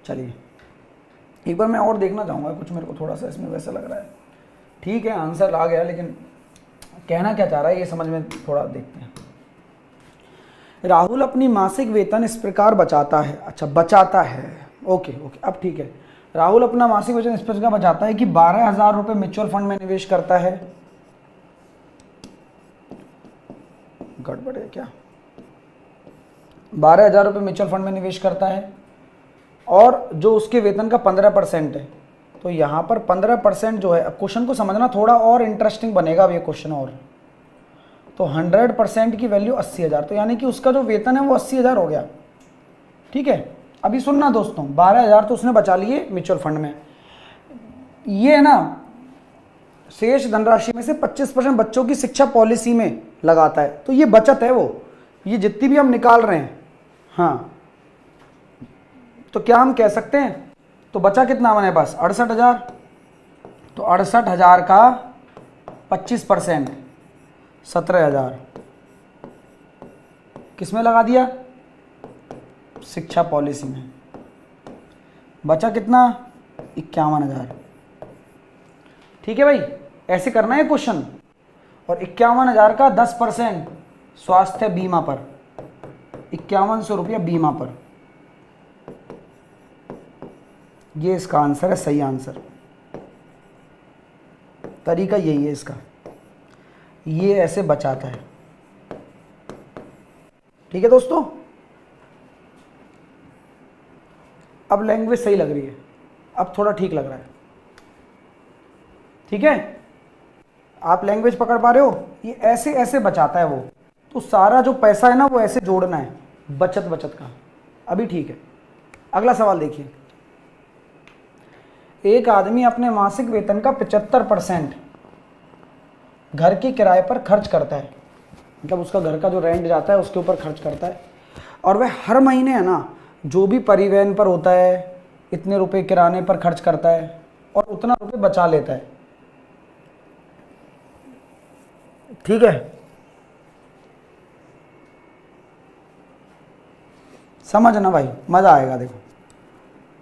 चलिए एक बार मैं और देखना चाहूँगा, कुछ मेरे को थोड़ा सा इसमें वैसा लग रहा है। ठीक है, आंसर आ गया, लेकिन कहना क्या चाह रहा है ये समझ में थोड़ा देखते हैं। राहुल अपनी मासिक वेतन इस प्रकार बचाता है। अच्छा, बचाता है, ओके, अब ठीक है। राहुल अपना मासिक वेतन इस प्रकार बचाता है कि 12,000 रुपये म्यूचुअल फंड में निवेश करता है। गड़बड़ है क्या? 12,000 रुपये म्यूचुअल फंड में निवेश करता है और जो उसके वेतन का 15% है। तो यहाँ पर 15% जो है, अब क्वेश्चन को समझना थोड़ा और इंटरेस्टिंग बनेगा अब ये क्वेश्चन। और तो 100% की वैल्यू 80,000, तो यानी कि उसका जो वेतन है वो 80,000 हो गया। ठीक है, अभी सुनना दोस्तों, 12,000 तो उसने बचा लिए म्यूचुअल फंड में। ये है ना, शेष धनराशि में से 25% बच्चों की शिक्षा पॉलिसी में लगाता है, तो ये बचत है वो, ये जितनी भी हम निकाल रहे हैं। हाँ, तो क्या हम कह सकते हैं, तो बचा कितना हमारे पास 68,000, तो 68,000 का 25% 17,000 किस में लगा दिया, शिक्षा पॉलिसी में। बचा कितना 51,000। ठीक है भाई, ऐसे करना है क्वेश्चन। और 51,000 का 10% स्वास्थ्य बीमा पर, 5100 रुपया बीमा पर, ये इसका आंसर है, सही आंसर। तरीका यही है इसका, ये ऐसे बचाता है। ठीक है दोस्तों, अब लैंग्वेज सही लग रही है, अब थोड़ा ठीक लग रहा है। ठीक है, आप लैंग्वेज पकड़ पा रहे हो, ये ऐसे ऐसे बचाता है वो, तो सारा जो पैसा है ना वो ऐसे जोड़ना है, बचत का। अभी ठीक है, अगला सवाल देखिए। एक आदमी अपने मासिक वेतन का 75% घर के किराए पर खर्च करता है, मतलब उसका घर का जो रेंट जाता है उसके ऊपर खर्च करता है, और वह हर महीने है ना जो भी परिवहन पर होता है इतने रुपए किराने पर खर्च करता है और उतना रुपए बचा लेता है। ठीक है, समझना भाई, मजा आएगा। देखो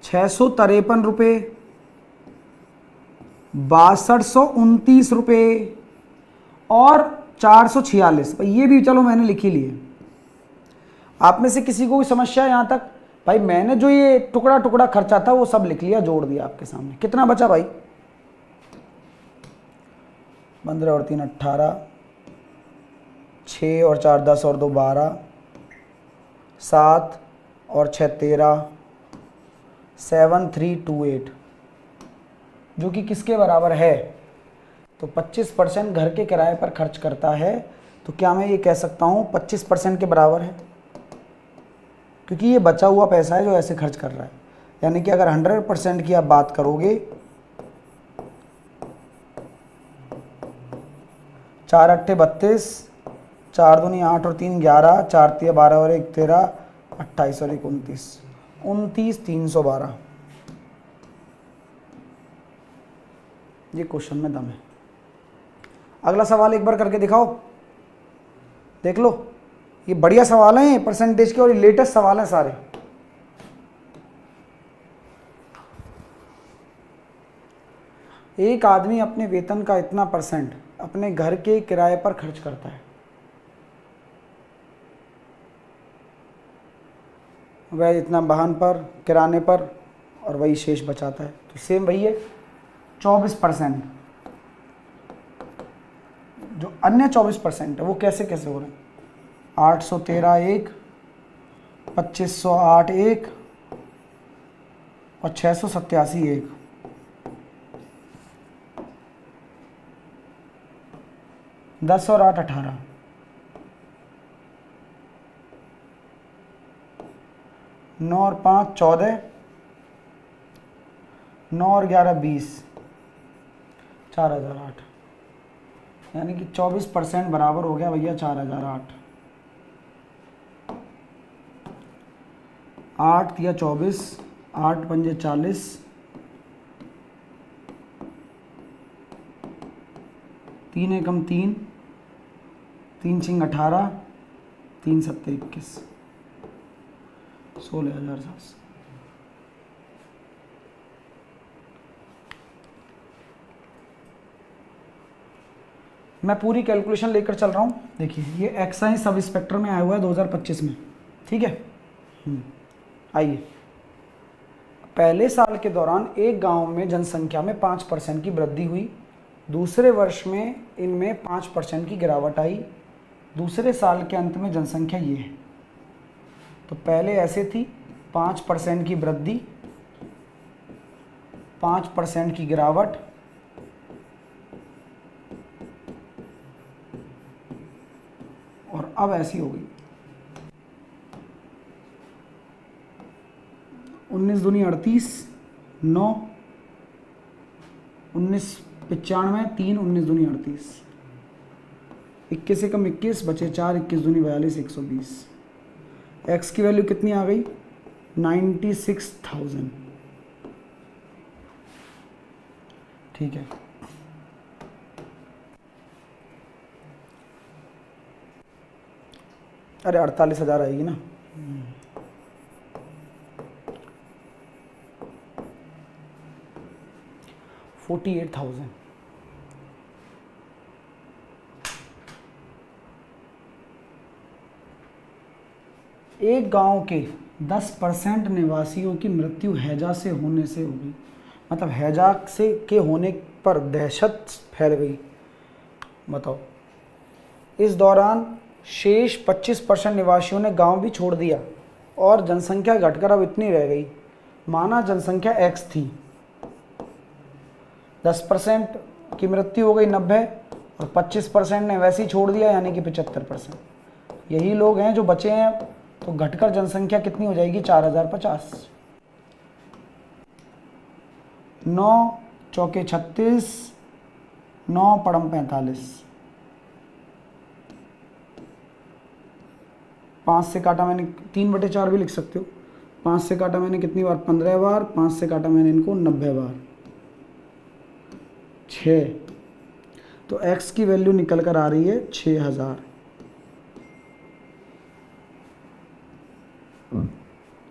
653 रुपये, 6229 रुपये और 446, भाई ये भी चलो मैंने लिख ही लिए। आप में से किसी को कोई समस्या है यहाँ तक? भाई मैंने जो ये टुकड़ा टुकड़ा खर्चा था वो सब लिख लिया, जोड़ दिया आपके सामने। कितना बचा भाई? 15 और 3 18, 6 और 4 10 और 2 12, 7 और 6 13, 7328, जो कि किसके बराबर है? तो 25% घर के किराए पर खर्च करता है, तो क्या मैं ये कह सकता हूँ 25% के बराबर है, क्योंकि ये बचा हुआ पैसा है जो ऐसे खर्च कर रहा है। यानी कि अगर 100% की आप बात करोगे, 4 अट्ठे 32, 4 दूनी 8 और 3 11, 4 तिया 12 और 1 13, 28 और 1 29, 29,312। ये क्वेश्चन में दम है। अगला सवाल एक बार करके दिखाओ, देख लो, ये बढ़िया सवाल हैं परसेंटेज के और ये लेटेस्ट सवाल हैं सारे। एक आदमी अपने वेतन का इतना % अपने घर के किराए पर खर्च करता है, वह इतना वाहन पर, किराने पर, और वही शेष बचाता है। तो सेम वही है 24%, जो अन्य 24% है वो कैसे कैसे हो रहे हैं? 813 1, 2508 1 और 687 1। दस और 8 18, 9 और 5 14, 9 और 11 20, 4008, यानी कि 24% बराबर हो गया भैया 4008। 8 या 24, 8 पंजे 40, 3 एकम 3, 3 छिंग 18, 3 सत्ते 21, 16,700। मैं पूरी कैलकुलेशन लेकर चल रहा हूँ। देखिए ये एक्साइज सब इंस्पेक्टर में आया हुआ है 2025 में। ठीक है, आइए। पहले साल के दौरान एक गांव में जनसंख्या में 5% की वृद्धि हुई, दूसरे वर्ष में इनमें 5% की गिरावट आई, दूसरे साल के अंत में जनसंख्या ये है। तो पहले ऐसे थी 5% की वृद्धि, 5% की गिरावट, अब ऐसी हो गई, 19 दूनी 38, 9, 19 95, 3, 19 दूनी 38, 21 से कम 21 बचे 4, 21 दूनी 42, 120। एक्स की वैल्यू कितनी आ गई? 96,000। ठीक है, अरे 48,000 आएगी ना। 48,000। एक गांव के 10% निवासियों की मृत्यु हैजा से होने से हो गई। मतलब हैजा से के होने पर दहशत फैल गई। बताओ, इस दौरान शेष 25% निवासियों ने गांव भी छोड़ दिया और जनसंख्या घटकर अब इतनी रह गई। माना जनसंख्या x थी, 10% की मृत्यु हो गई 90 और 25% ने वैसे ही छोड़ दिया, यानी कि 75%। यही लोग हैं जो बचे हैं, तो घटकर जनसंख्या कितनी हो जाएगी? 4050। 9 चौके 36, 9 पड़म 45, 5 से काटा मैंने 3/4 भी लिख सकते हो। 5 से काटा मैंने कितनी बार? 15 बार। 5 से काटा मैंने इनको 90 बार, 6। तो x की वैल्यू निकल कर आ रही है 6000।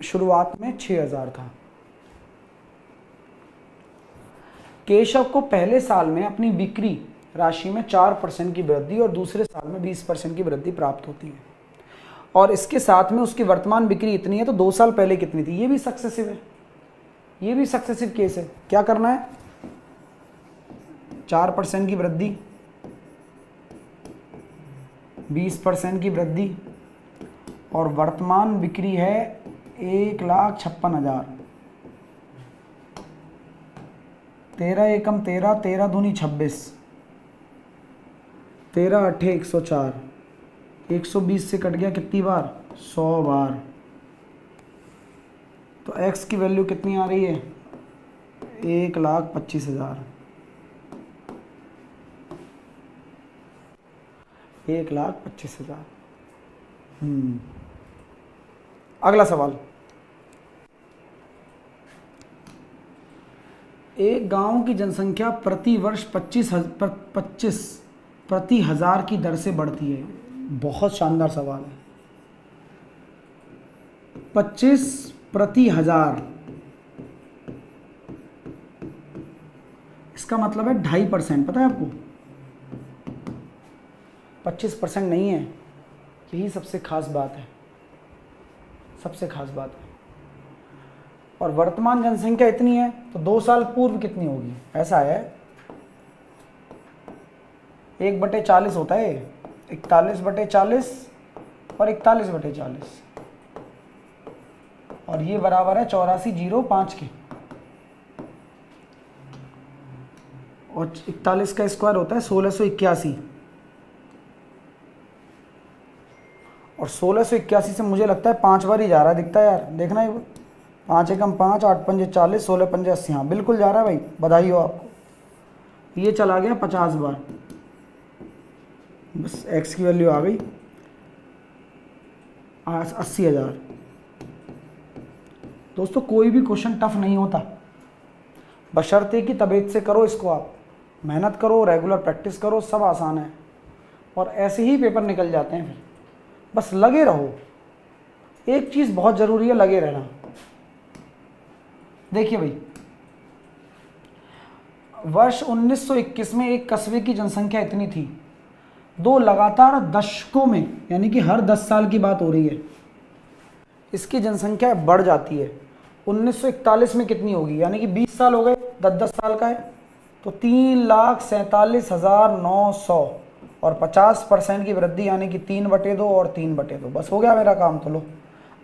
शुरुआत में 6000 था। केशव को पहले साल में अपनी बिक्री राशि में 4% की वृद्धि और दूसरे साल में 20% की वृद्धि प्राप्त होती है, और इसके साथ में उसकी वर्तमान बिक्री इतनी है, तो 2 साल पहले कितनी थी? ये भी सक्सेसिव है, ये भी सक्सेसिव केस है। क्या करना है? 4% की वृद्धि, 20% की वृद्धि, और वर्तमान बिक्री है 1,56,000। 13 एकम 13, 13 दूनी 26, 13 अट्ठे 104, 120 से कट गया कितनी बार? 100 बार। तो x की वैल्यू कितनी आ रही है? 1,25,000। 1,25,000। अगला सवाल, एक गांव की जनसंख्या प्रति वर्ष 25 प्रति हजार की दर से बढ़ती है। बहुत शानदार सवाल है। 25 प्रति हजार, इसका मतलब है 2.5%। पता है आपको? 25% नहीं है, यही सबसे खास बात है, सबसे खास बात है। और वर्तमान जनसंख्या इतनी है, तो 2 साल पूर्व कितनी होगी? ऐसा है, 1/40 होता है, 41/40 और 41/40, और ये बराबर है 8405 के। और 41 का स्क्वायर होता है 1681, और 1681 से मुझे लगता है 5 बार ही जा रहा है, दिखता है यार, देखना एक बार। 5 एकम 5, 8 पंजे 40, 16 पंजे 80। हाँ बिल्कुल जा रहा है भाई, बधाई हो आपको। ये चला गया 50 बार। बस x की वैल्यू आ गई 80,000। दोस्तों कोई भी क्वेश्चन टफ नहीं होता, बशर्ते कि तबीयत से करो इसको। आप मेहनत करो, रेगुलर प्रैक्टिस करो, सब आसान है, और ऐसे ही पेपर निकल जाते हैं। फिर बस लगे रहो। एक चीज़ बहुत ज़रूरी है, लगे रहना। देखिए भाई, वर्ष 1921 में एक कस्बे की जनसंख्या इतनी थी। 2 लगातार दशकों में, यानी कि हर 10 साल की बात हो रही है, इसकी जनसंख्या बढ़ जाती है। 1941 में कितनी होगी? यानी कि 20 साल हो गए, 10-10 साल का है, तो 3,47,900 और 50% की वृद्धि, यानी कि 3/2 और 3/2। बस हो गया मेरा काम। तो लो,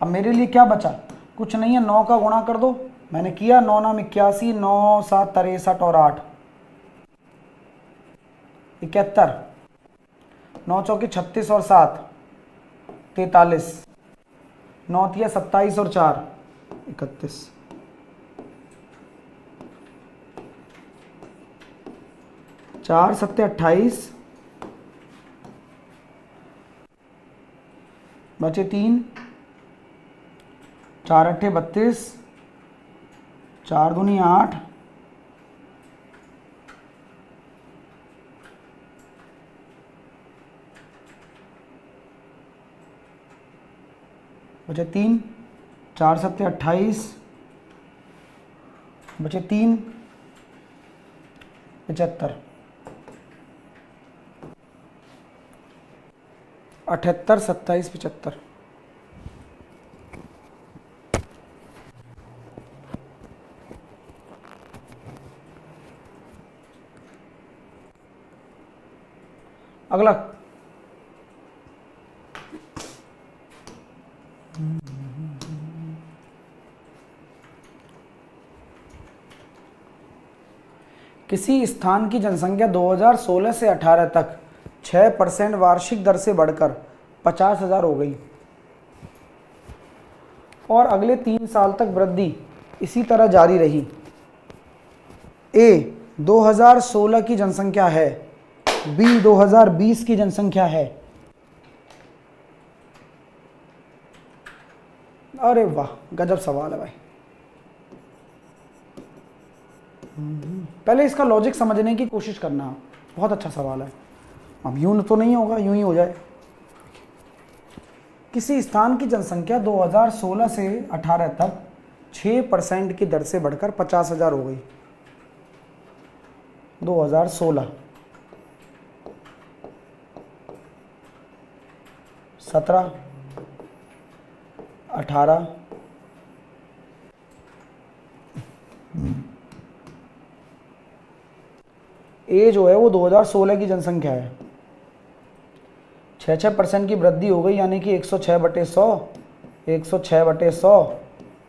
अब मेरे लिए क्या बचा? कुछ नहीं है, 9 का गुणा कर दो। मैंने किया, 9 9 81, 9 7 63 और 8 71, 9 चौके 36 और 7 43, 9 तिया 27 और 4 31, 4 सत्ते 28, बचे 3, 4 अट्ठे 32, 4 दूनी 8, बचे 3, 4 सत्ते 28, बचे 3, 75, 78, 27, 75। अगला किसी स्थान की जनसंख्या 2016 से 18 तक 6% वार्षिक दर से बढ़कर 50,000 हो गई और अगले 3 साल तक वृद्धि इसी तरह जारी रही। ए 2016 की जनसंख्या है, बी 2020 की जनसंख्या है। अरे वाह, गजब सवाल है भाई। पहले इसका लॉजिक समझने की कोशिश करना, बहुत अच्छा सवाल है। अब यूं तो नहीं होगा, यूं ही हो जाए। किसी स्थान की जनसंख्या 2016 से 18 तक 6% की दर से बढ़कर 50,000 हो गई। 2016, 17, 18, ए जो है वो 2016 की जनसंख्या है। 6% की वृद्धि हो गई, यानी कि 106/100, 106/100,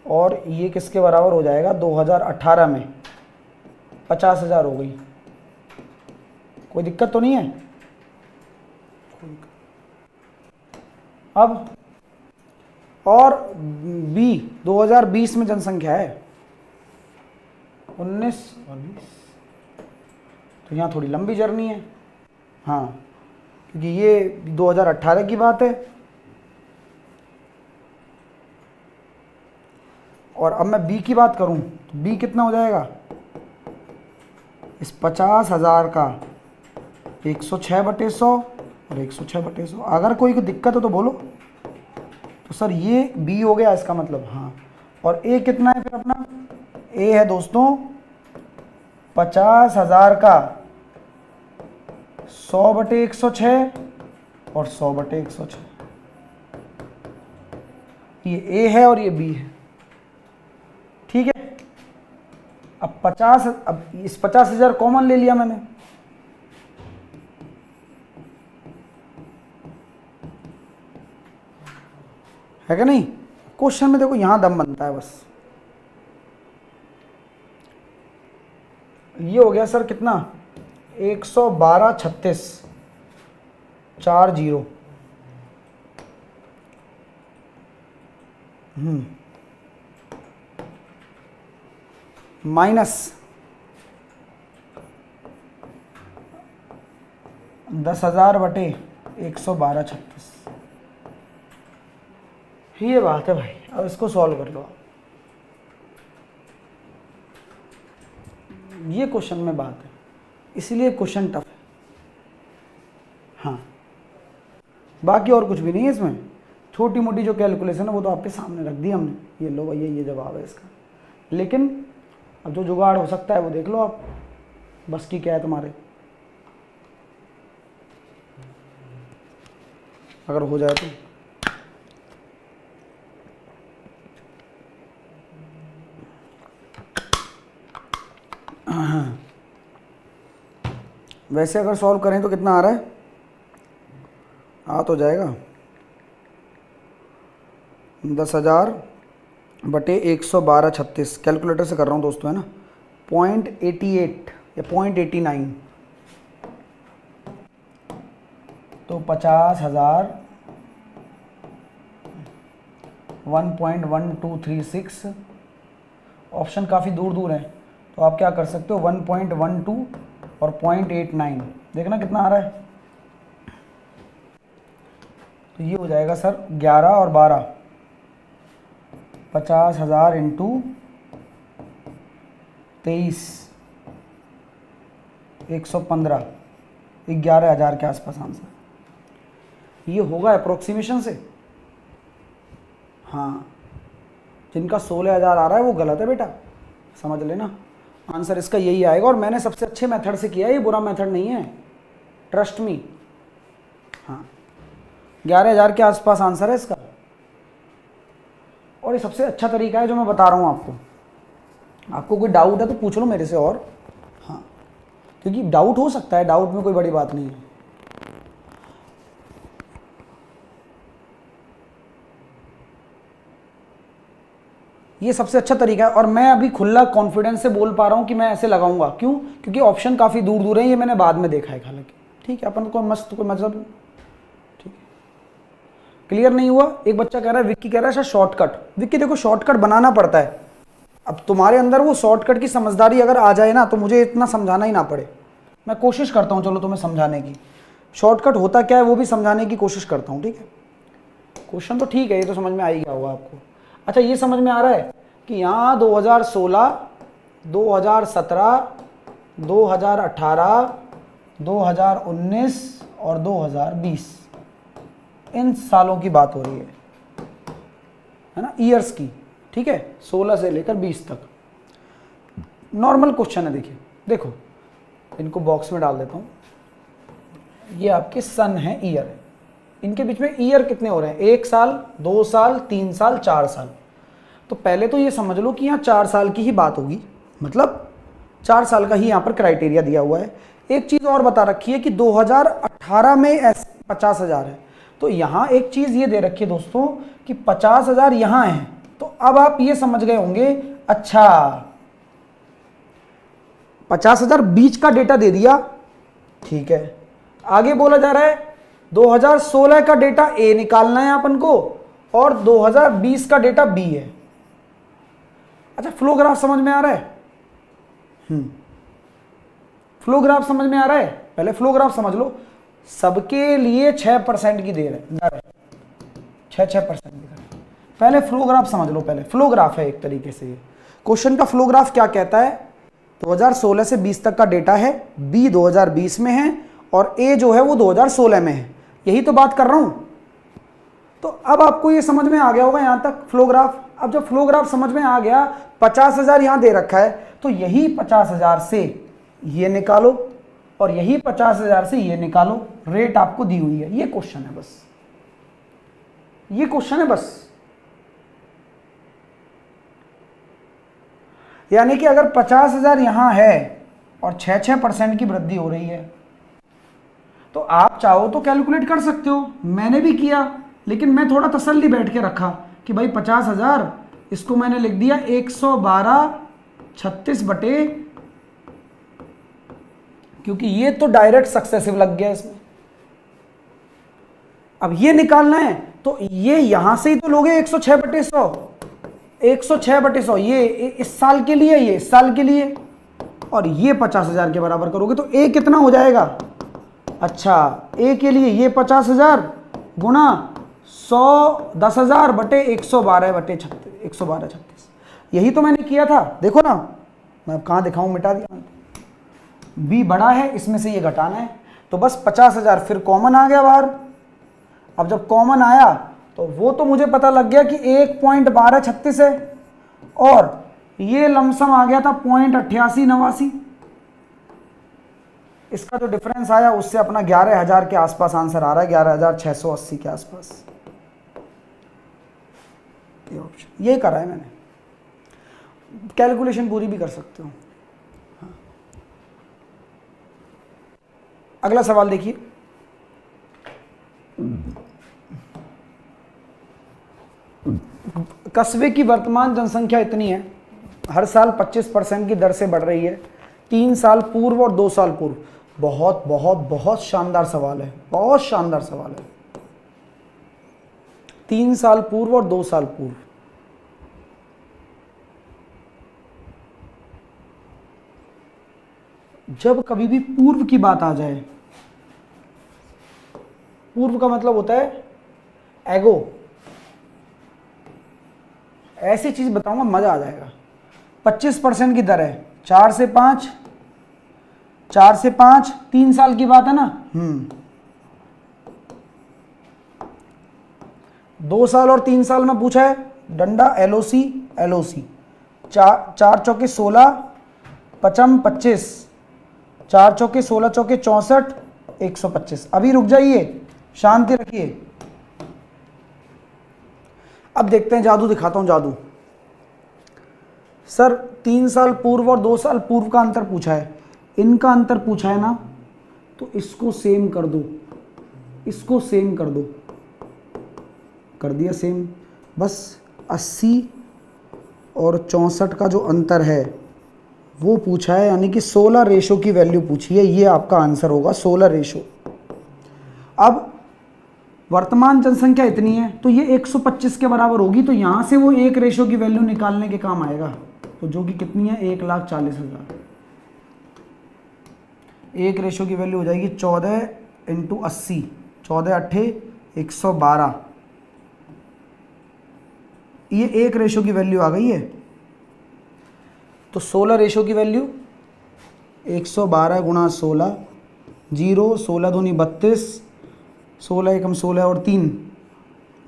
और ये किसके बराबर हो जाएगा? 2018 में 50,000 हो गई। कोई दिक्कत तो नहीं है? अब और बी 2020 में जनसंख्या है 19 और 20, तो यहाँ थोड़ी लंबी जर्नी है। हाँ, क्योंकि ये 2018 की बात है। और अब मैं बी की बात करूं तो बी कितना हो जाएगा? इस 50,000 का 106/100 और 106/100। अगर कोई को दिक्कत हो तो बोलो। तो सर ये बी हो गया इसका मतलब। हाँ, और ए कितना है फिर अपना? ए है दोस्तों 50,000 का 100/106 और 100/106। ये ए है और ये बी है, ठीक है। अब इस 50,000 कॉमन ले लिया मैंने, है क्या नहीं? क्वेश्चन में देखो यहां दम बनता है बस। ये हो गया सर कितना? 112,36 40 माइनस 10,000/112,36। ये बात है भाई। अब इसको सॉल्व कर लो आप। ये क्वेश्चन में बात है, इसलिए क्वेश्चन टफ है। हाँ, बाकी और कुछ भी नहीं है इसमें। छोटी मोटी जो कैलकुलेशन है वो तो आपके सामने रख दी हमने। ये लो भैया, ये जवाब है इसका। लेकिन अब जो जुगाड़ हो सकता है वो देख लो आप, बस की क्या है तुम्हारे। अगर हो जाए तो वैसे अगर सॉल्व करें तो कितना आ रहा है? आ तो जाएगा 10,000/112,36। कैलकुलेटर से कर रहा हूँ दोस्तों, है ना। 0.88 या 0.89, तो 50,000 1.1236, ऑप्शन काफ़ी दूर दूर हैं, तो आप क्या कर सकते हो 1.12 और 0.89, देखना कितना आ रहा है। तो ये हो जाएगा सर 11 और 12, 50,000 इंटू 23, 115, 11,000 के आसपास आंसर। ये होगा अप्रोक्सीमेशन से। हाँ, जिनका 16,000 आ रहा है वो गलत है बेटा, समझ लेना। आंसर इसका यही आएगा, और मैंने सबसे अच्छे मेथड से किया है, ये बुरा मेथड नहीं है, ट्रस्ट मी। हाँ, 11,000 के आसपास आंसर है इसका, और ये सबसे अच्छा तरीका है जो मैं बता रहा हूँ आपको। आपको कोई डाउट है तो पूछ लो मेरे से, और हाँ, क्योंकि डाउट हो सकता है, डाउट में कोई बड़ी बात नहीं है। ये सबसे अच्छा तरीका है, और मैं अभी खुला कॉन्फिडेंस से बोल पा रहा हूँ कि मैं ऐसे लगाऊंगा। क्यों? क्योंकि ऑप्शन काफ़ी दूर दूर हैं, ये मैंने बाद में देखा है हालांकि। ठीक है, अपन को मस्त कोई मतलब, ठीक है, क्लियर नहीं हुआ? एक बच्चा कह रहा है, विक्की कह रहा है सर शॉर्टकट। विक्की देखो, शॉर्टकट बनाना पड़ता है। अब तुम्हारे अंदर वो शॉर्टकट की समझदारी अगर आ जाए ना, तो मुझे इतना समझाना ही ना पड़े। मैं कोशिश करता हूँ चलो तुम्हें समझाने की, शॉर्टकट होता क्या है वो भी समझाने की कोशिश करता हूँ। ठीक है, क्वेश्चन तो ठीक है, ये तो समझ में आ ही गया होगा आपको। अच्छा, ये समझ में आ रहा है कि यहाँ 2016, 2017, 2018, 2019 और 2020 इन सालों की बात हो रही है ना, ईयर्स की। ठीक है, 16 से लेकर 20 तक। नॉर्मल क्वेश्चन है, देखिए, देखो इनको बॉक्स में डाल देता हूँ। ये आपके सन है, ईयर है, इनके बीच में ईयर कितने हो रहे हैं? 1 साल, 2 साल, 3 साल, 4 साल। तो पहले तो ये समझ लो कि यहाँ 4 साल की ही बात होगी, मतलब 4 साल का ही यहाँ पर क्राइटेरिया दिया हुआ है। एक चीज़ और बता रखी है कि 2018 में 50,000 है, तो यहाँ एक चीज़ ये दे रखी है दोस्तों कि 50,000 यहाँ है। तो अब आप ये समझ गए होंगे, अच्छा 50,000 बीच का डेटा दे दिया। ठीक है, आगे बोला जा रहा है 2016 का डेटा ए निकालना है अपन को, और 2020 का डेटा बी है। अच्छा, फ्लो ग्राफ समझ में आ रहा है? फ्लो ग्राफ समझ में आ रहा है? पहले फ्लो ग्राफ समझ लो। सबके लिए 6% की दर है, 6% की दर। पहले फ्लो ग्राफ समझ लो, पहले फ्लो ग्राफ है एक तरीके से। ये क्वेश्चन का फ्लो ग्राफ क्या कहता है? 2016 से 20 तक का डेटा है, बी 2020 में है, और ए जो है वो 2016 में है। यही तो बात कर रहा हूं। तो अब आपको ये समझ में आ गया होगा यहां तक फ्लो ग्राफ। अब जब फ्लो ग्राफ समझ में आ गया, 50,000 यहां दे रखा है, तो यही 50,000 से ये निकालो, और यही 50,000 से ये निकालो। रेट आपको दी हुई है, ये क्वेश्चन है बस, ये क्वेश्चन है बस। यानी कि अगर 50,000 यहां है और 6% की वृद्धि हो रही है, तो आप चाहो तो कैलकुलेट कर सकते हो। मैंने भी किया, लेकिन मैं थोड़ा तसल्ली बैठ के रखा कि भाई 50,000, इसको मैंने लिख दिया 112/36 बटे, क्योंकि ये तो डायरेक्ट सक्सेसिव लग गया इसमें। अब ये निकालना है तो ये यहां से ही तो लोगे 106/100, 106/100 ये इस साल के लिए, ये इस साल के लिए, और ये 50,000 के बराबर करोगे तो ए कितना हो जाएगा? अच्छा, ए के लिए ये 50,000 गुणा 100, 10,000 बटे 112/36, 112/36। यही तो मैंने किया था। देखो ना, मैं कहाँ दिखाऊं, मिटा दिया। बी बड़ा है, इसमें से ये घटाना है, तो बस 50,000 फिर कॉमन आ गया बाहर। अब जब कॉमन आया तो वो तो मुझे पता लग गया कि 1.1236 है, और ये लमसम आ गया था 0.8889। इसका जो डिफरेंस आया उससे अपना 11,000 के आसपास आंसर आ रहा है, 11,680 के आसपास। ये ऑप्शन ये करा है मैंने, कैलकुलेशन पूरी भी कर सकते हो। हाँ। अगला सवाल देखिए, कस्बे की वर्तमान जनसंख्या इतनी है, हर साल 25% की दर से बढ़ रही है, 3 साल पूर्व और 2 साल पूर्व। बहुत बहुत बहुत शानदार सवाल है, बहुत शानदार सवाल है। 3 साल पूर्व और 2 साल पूर्व। जब कभी भी पूर्व की बात आ जाए, पूर्व का मतलब होता है एगो, ऐसी चीज बताऊंगा मजा आ जाएगा। 25% की दर है, 4 से 5, 4 से 5, 3 साल की बात है ना। 2 साल और 3 साल में पूछा है, डंडा एलओसी एलओसी, 4 चौके 16, पचम 25, 4 चौके 16 चौके 64, 125। अभी रुक जाइए, शांति रखिए। अब देखते हैं, जादू दिखाता हूं, जादू। सर 3 साल पूर्व और 2 साल पूर्व का अंतर पूछा है, इनका अंतर पूछा है ना, तो इसको सेम कर दो, इसको सेम कर दो, कर दिया सेम। बस 80 और 64 का जो अंतर है वो पूछा है, यानी कि 16 रेशो की वैल्यू पूछी है। ये आपका आंसर होगा 16 रेशो। अब वर्तमान जनसंख्या इतनी है तो ये 125 के बराबर होगी, तो यहां से वो 1 रेशो की वैल्यू निकालने के काम आएगा, तो जो कि कितनी है 1,40,000। 1 रेशो की वैल्यू हो जाएगी 14 × 80, 14 अट्ठे 112। ये 1 रेशो की वैल्यू आ गई है। तो 16 रेशो की वैल्यू 112 × 16, 0, 16 दूनी 32, 16 एकम 16 और 3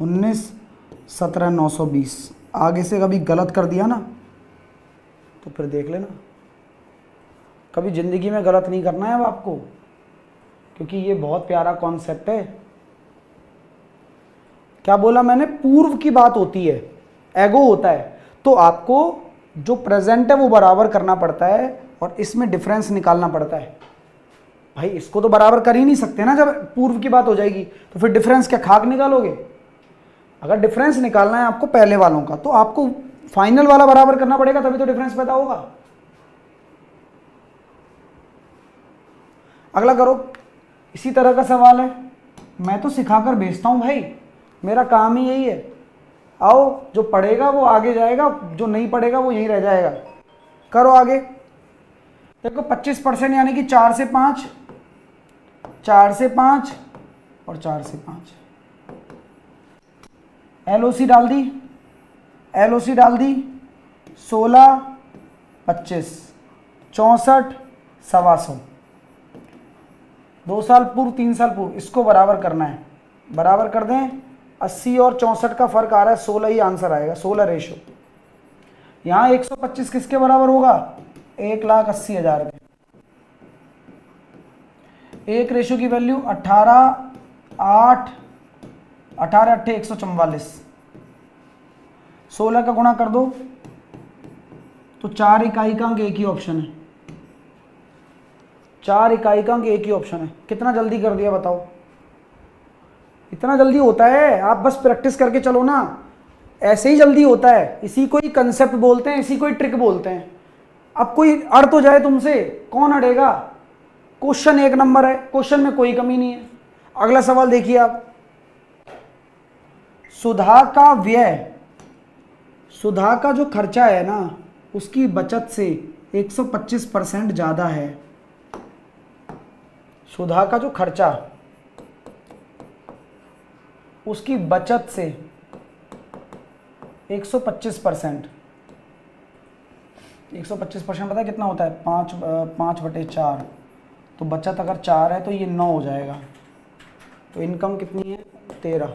19, 17 920। आगे से कभी गलत कर दिया ना तो फिर देख लेना, कभी ज़िंदगी में गलत नहीं करना है अब आपको, क्योंकि ये बहुत प्यारा कॉन्सेप्ट है। क्या बोला मैंने? पूर्व की बात होती है, एगो होता है, तो आपको जो प्रेजेंट है वो बराबर करना पड़ता है और इसमें डिफरेंस निकालना पड़ता है। भाई इसको तो बराबर कर ही नहीं सकते ना, जब पूर्व की बात हो जाएगी तो फिर डिफरेंस क्या खाक निकालोगे? अगर डिफरेंस निकालना है आपको पहले वालों का, तो आपको फाइनल वाला बराबर करना पड़ेगा, तभी तो डिफरेंस पैदा होगा। अगला करो, इसी तरह का सवाल है, मैं तो सिखाकर भेजता हूं भाई, मेरा काम ही यही है। आओ, जो पढ़ेगा वो आगे जाएगा, जो नहीं पढ़ेगा वो यहीं रह जाएगा। करो आगे। देखो 25% यानी कि 4 से 5, 4 से 5 और 4 से 5। एलओसी डाल दी, एलओसी डाल दी, 16, 25, 64, 125। 2 साल पूर्व 3 साल पूर्व, इसको बराबर करना है, बराबर कर दें। 80 और 64 का फर्क आ रहा है, 16 ही आंसर आएगा, 16 रेशो। यहां 125 किसके बराबर होगा? 1,80,000 के। 1 रेशो की वैल्यू 18, 8, 18 अट्ठे 144। 16 का गुणा कर दो तो 4 इकाई का अंक एक ही ऑप्शन है, 4 इकाई का अंक एक ही ऑप्शन है। कितना जल्दी कर दिया बताओ? इतना जल्दी होता है, आप बस प्रैक्टिस करके चलो ना, ऐसे ही जल्दी होता है। इसी को ही कंसेप्ट बोलते हैं, इसी को ही ट्रिक बोलते हैं। अब कोई अड़ तो जाए तुमसे, कौन अड़ेगा? क्वेश्चन 1 नंबर है, क्वेश्चन में कोई कमी नहीं है। अगला सवाल देखिए आप, सुधा का व्यय, सुधा का जो खर्चा है ना, उसकी बचत से 125% ज्यादा है। सुधा का जो खर्चा उसकी बचत से 125%, 125% पता है कितना होता है? 5/4। तो बचत अगर 4 है तो ये 9 हो जाएगा। तो इनकम कितनी है? 13।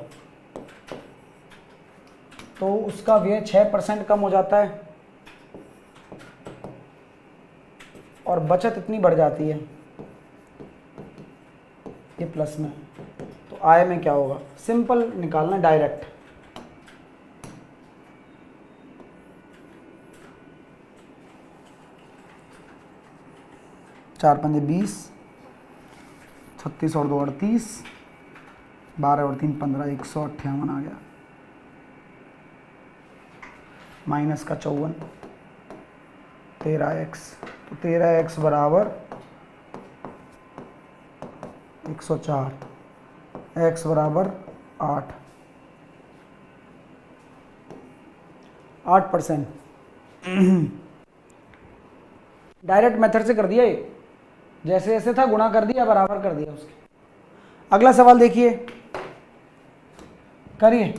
तो उसका व्यय 6% कम हो जाता है और बचत इतनी बढ़ जाती है, ये प्लस में। तो आय में क्या होगा? सिंपल निकालना, डायरेक्ट। चार पंजे 20, 36 और 2 38, 12 और 3 15, 158 आ गया। माइनस का 54, 13x। तो 13x बराबर 104, x बराबर 8। 8%। डायरेक्ट मेथड से कर दिया ये, जैसे जैसे था गुणा कर दिया, बराबर कर दिया उसके। अगला सवाल देखिए, करिए।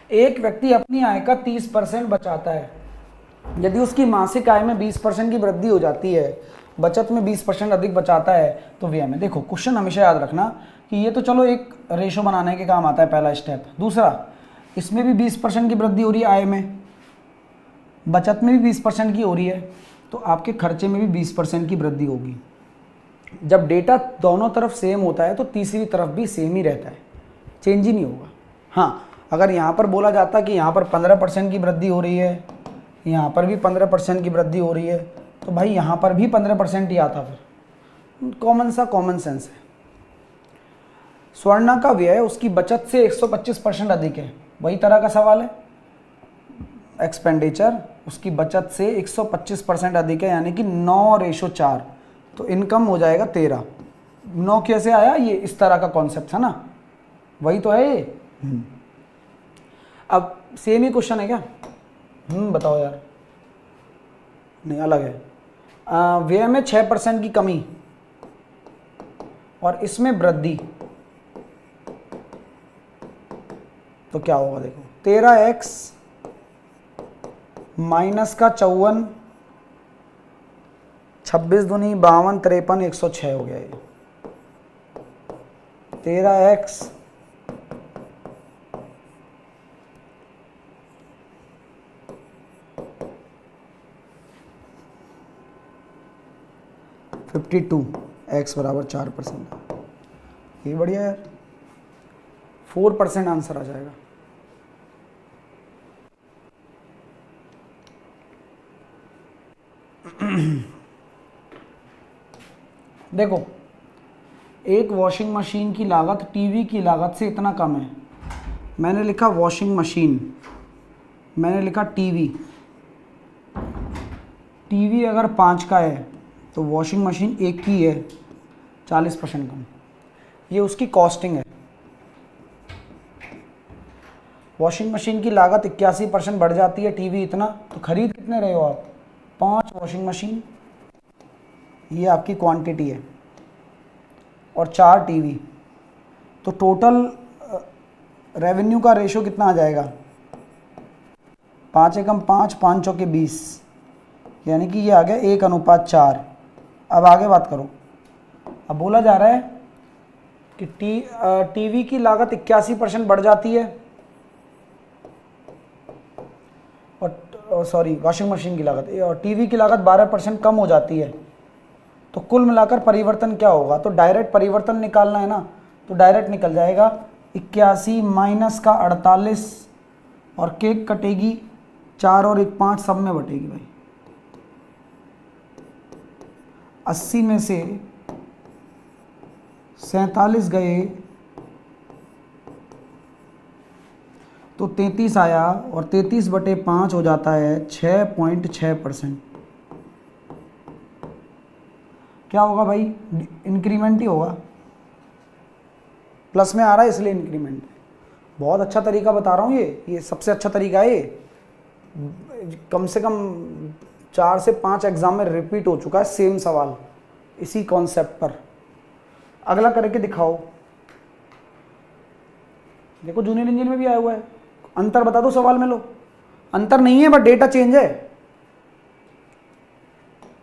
एक व्यक्ति अपनी आय का 30% बचाता है। यदि उसकी मासिक आय में 20% की वृद्धि हो जाती है, बचत में 20% अधिक बचाता है, तो व्यय में, देखो क्वेश्चन हमेशा याद रखना कि ये तो चलो एक रेशो बनाने के काम आता है, पहला स्टेप। दूसरा, इसमें भी 20% की वृद्धि हो रही है आय में, बचत में भी 20% की हो रही है, तो आपके खर्चे में भी 20% की वृद्धि होगी। जब डेटा दोनों तरफ सेम होता है तो तीसरी तरफ भी सेम ही रहता है, चेंज ही नहीं होगा। हाँ, अगर यहाँ पर बोला जाता कि यहाँ पर 15% की वृद्धि हो रही है, यहाँ पर भी 15% की वृद्धि हो रही है, तो भाई यहाँ पर भी 15% ही आता। फिर कॉमन सेंस है। स्वर्णा का व्यय उसकी बचत से 125% अधिक है, वही तरह का सवाल है। एक्सपेंडिचर उसकी बचत से 125% अधिक है, यानी कि 9:4, तो इनकम हो जाएगा 13। 9 कैसे आया, ये इस तरह का कॉन्सेप्ट है ना, वही तो है ये। अब सेम ही क्वेश्चन है क्या? बताओ यार, नहीं अलग है। व्यय में 6% की कमी और इसमें वृद्धि, तो क्या होगा देखो, 13x माइनस का 54, 26 दूनी 52, 53, 106 हो गया ये। 13x 52, x बराबर 4%। ये बढ़िया यार, 4% आंसर आ जाएगा। देखो, एक वॉशिंग मशीन की लागत टीवी की लागत से इतना कम है। मैंने लिखा वॉशिंग मशीन, मैंने लिखा टीवी। टीवी अगर 5 का है तो वॉशिंग मशीन 1 की है, 40% कम। ये उसकी कॉस्टिंग है। वॉशिंग मशीन की लागत 81% बढ़ जाती है, टीवी इतना, तो खरीद कितने रहे हो आप? 5 वॉशिंग मशीन, ये आपकी क्वांटिटी है, और 4 टीवी। तो टोटल रेवेन्यू का रेशो कितना आ जाएगा? 5 एकम 5, 5 चौके 20, यानी कि ये आ गया 1:4। अब आगे बात करो। अब बोला जा रहा है कि टीवी की लागत 81% बढ़ जाती है, और सॉरी वॉशिंग मशीन की लागत, और टीवी की लागत 12% कम हो जाती है। तो कुल मिलाकर परिवर्तन क्या होगा? तो डायरेक्ट परिवर्तन निकालना है ना, तो डायरेक्ट निकल जाएगा 81 माइनस का 48, और केक कटेगी 4 और 1 5, सब में बटेगी भाई। 80 में से 47 गए तो 33 आया, और 33/5 हो जाता है 6.6%। क्या होगा भाई? इंक्रीमेंट ही होगा, प्लस में आ रहा है इसलिए इंक्रीमेंट। बहुत अच्छा तरीका बता रहा हूँ, ये सबसे अच्छा तरीका है ये। कम से कम 4 से 5 एग्जाम में रिपीट हो चुका है सेम सवाल इसी कॉन्सेप्ट पर। अगला करके दिखाओ। देखो जूनियर इंजीनियर में भी आया हुआ है, अंतर बता दो सवाल में। लो, अंतर नहीं है बट डेटा चेंज है,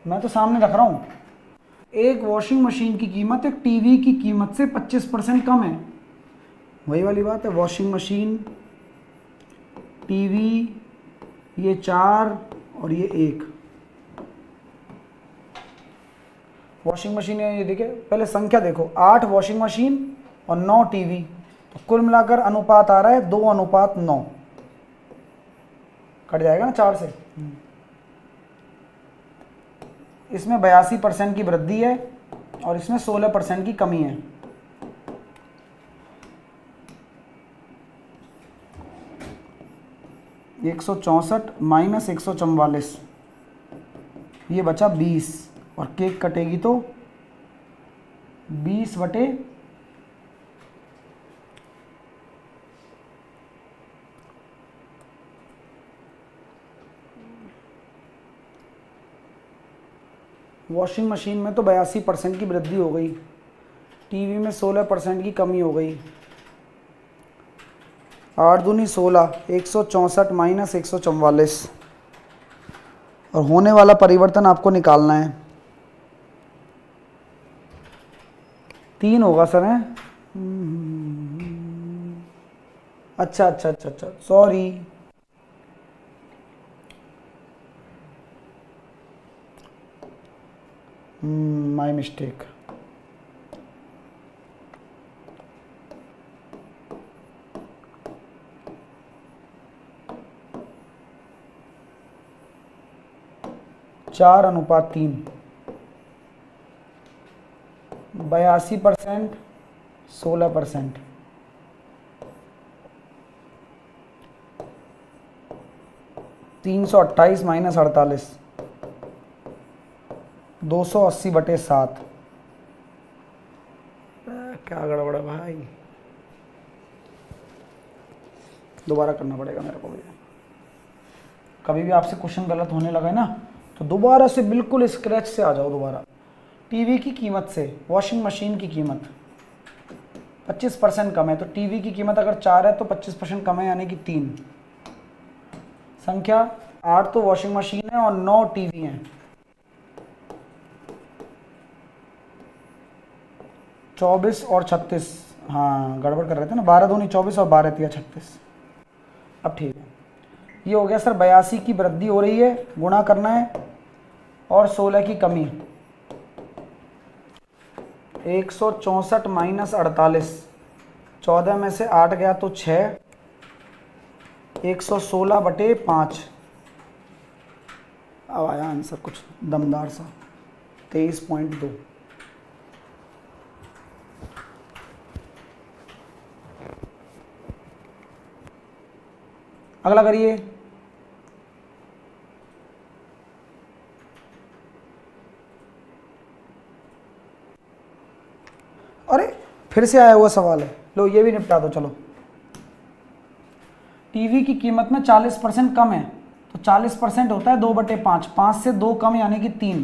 मैं तो सामने रख रहा हूं। एक वॉशिंग मशीन की कीमत एक टीवी की कीमत से 25% कम है, वही वाली बात है। वॉशिंग मशीन, टीवी, ये 4 और ये 1। वॉशिंग मशीन है, ये देखिए पहले संख्या देखो, 8 वॉशिंग मशीन और 9 टीवी, तो कुल मिलाकर अनुपात आ रहा है 2:9। कट जाएगा ना 4 से। इसमें 82% की वृद्धि है और इसमें 16% की कमी है। (164 माइनस 144) ये बचा 20 और केक कटेगी तो 20 बटे वॉशिंग मशीन में तो 82% की वृद्धि हो गई, टीवी में 16% की कमी हो गई। 8 दूनी 16, 164 माइनस 144 और होने वाला परिवर्तन आपको निकालना है। 3 होगा सर है। अच्छा, सॉरी। My mistake. चार अनुपात 3, 82%, 16%। (328 माइनस 48) 280 बटे 7। क्या गड़बड़ है भाई, दोबारा करना पड़ेगा मेरे को भैया। कभी भी आपसे क्वेश्चन गलत होने लगा है ना तो दोबारा से बिल्कुल स्क्रैच से आ जाओ दोबारा। टीवी की कीमत से वॉशिंग मशीन की कीमत 25% कम है, तो टीवी की कीमत अगर 4 है तो 25% कम है, यानी कि 3। संख्या 8 तो वॉशिंग मशीन है और 9 टीवी हैं। 24 और 36, हाँ गड़बड़ कर रहे थे ना, 12 दूनी 24 और 12 तिया 36। अब ठीक है, ये हो गया सर। 82 की वृद्धि हो रही है, गुणा करना है, और 16 की कमी। 164 माइनस 48, 14 में से 8 गया तो 6, 116 बटे 5। अब आया आंसर कुछ दमदार सा, 23.2। अगला करिए। अरे फिर से आया हुआ सवाल है, लो ये भी निपटा दो। चलो, टीवी की कीमत में 40% कम है, तो 40% होता है 2/5, 5 से 2 कम यानी कि 3।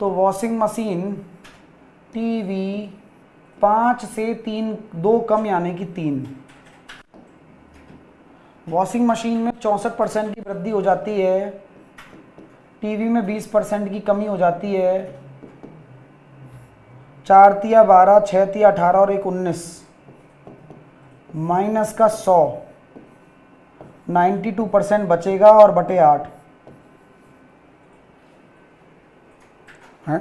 तो वॉशिंग मशीन टीवी 5 से 3 2 कम यानी कि 3। वॉशिंग मशीन में 64% की वृद्धि हो जाती है, टीवी में 20% की कमी हो जाती है। 4 तिया 12, 6 तिया 18 और 1 19, माइनस का 100, 92% बचेगा और बटे 8 है।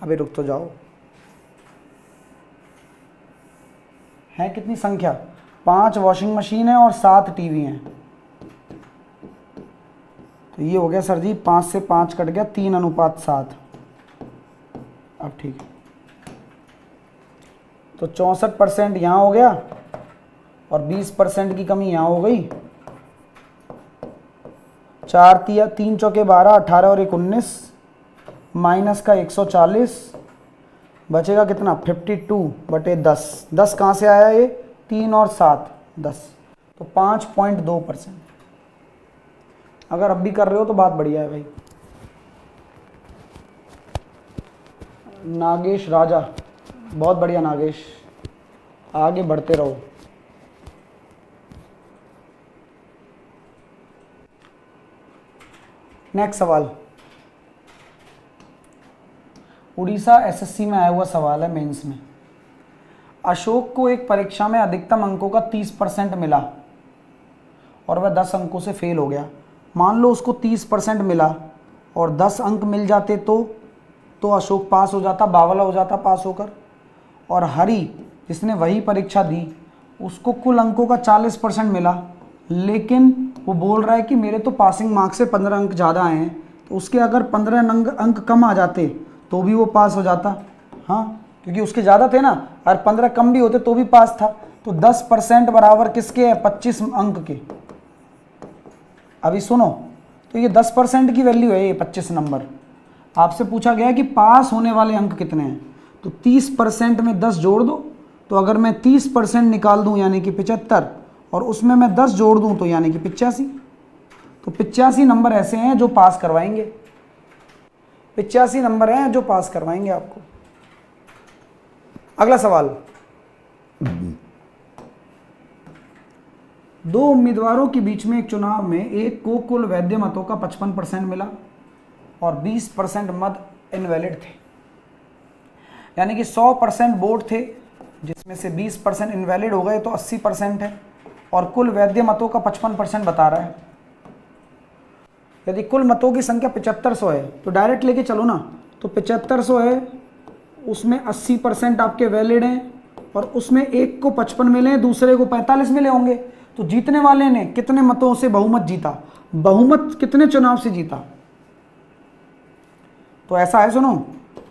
अभी रुक तो जाओ, है कितनी संख्या? 5 वॉशिंग मशीन है और 7 टीवी हैं। तो ये हो गया सर जी, 5 से 5 कट गया, 3:7। अब ठीक है, तो 64% यहाँ हो गया और 20% की कमी यहाँ हो गई। 4 तिया 3 चौके 12, 18 और 1 19, माइनस का 140, बचेगा कितना? 52/10। 10 कहाँ से आया ये? 3 और 7 10, तो 5.2%। अगर अब भी कर रहे हो तो बात बढ़िया है भाई। नागेश राजा, बहुत बढ़िया नागेश, आगे बढ़ते रहो। नेक्स्ट सवाल, उड़ीसा एसएससी में आया हुआ सवाल है, मेंस में। अशोक को एक परीक्षा में अधिकतम अंकों का 30% मिला और वह 10 अंकों से फेल हो गया। मान लो उसको 30% मिला और 10 अंक मिल जाते तो अशोक पास हो जाता, बावला हो जाता पास होकर। और हरि जिसने वही परीक्षा दी उसको कुल अंकों का 40% मिला लेकिन वो बोल रहा है कि मेरे तो पासिंग मार्क्स से 15 अंक ज़्यादा आए हैं, तो उसके अगर 15 अंक कम आ जाते तो भी वो पास हो जाता। हाँ, क्योंकि उसके ज़्यादा थे ना, और 15 कम भी होते तो भी पास था। तो 10% बराबर किसके है? 25 अंक के। अभी सुनो, तो ये 10% की वैल्यू है, ये 25 नंबर। आपसे पूछा गया है कि पास होने वाले अंक कितने हैं, तो 30% में 10 जोड़ दो। तो अगर मैं 30% निकाल दूं यानी कि 75, और उसमें मैं 10 जोड़ दूं तो यानी कि 85। तो 85 नंबर ऐसे हैं जो पास करवाएंगे, 85 नंबर हैं जो पास करवाएंगे आपको। अगला सवाल, दो उम्मीदवारों के बीच में एक चुनाव में एक को कुल वैध मतों का 55% मिला और 20% मत इनवैलिड थे, यानी कि 100% वोट थे जिसमें से 20% इनवैलिड हो गए, तो 80% है, और कुल वैध मतों का 55% बता रहा है। यदि कुल मतों की संख्या 7500 है तो डायरेक्ट लेके चलो ना, तो 7500 है, उसमें 80% आपके वैलिड हैं, और उसमें एक को 55 मिले, दूसरे को 45 मिले होंगे। तो जीतने वाले ने कितने मतों से बहुमत जीता? बहुमत कितने चुनाव से जीता? तो ऐसा है, सुनो,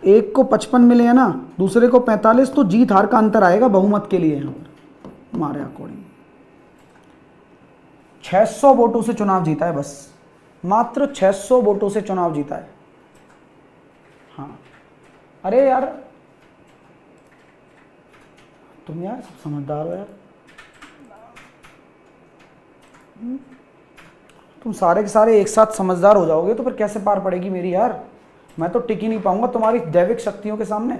एक को 55 मिले है ना, दूसरे को 45, तो जीत हार का अंतर आएगा बहुमत के लिए। यहां पर हमारे अकॉर्डिंग 600 वोटों से चुनाव जीता है, बस मात्र 600 वोटों से चुनाव जीता है। हाँ, अरे यार तुम यार सब समझदार हो यार, तुम सारे के सारे एक साथ समझदार हो जाओगे तो फिर कैसे पार पड़ेगी मेरी यार। मैं तो टिक ही नहीं पाऊंगा तुम्हारी दैविक शक्तियों के सामने।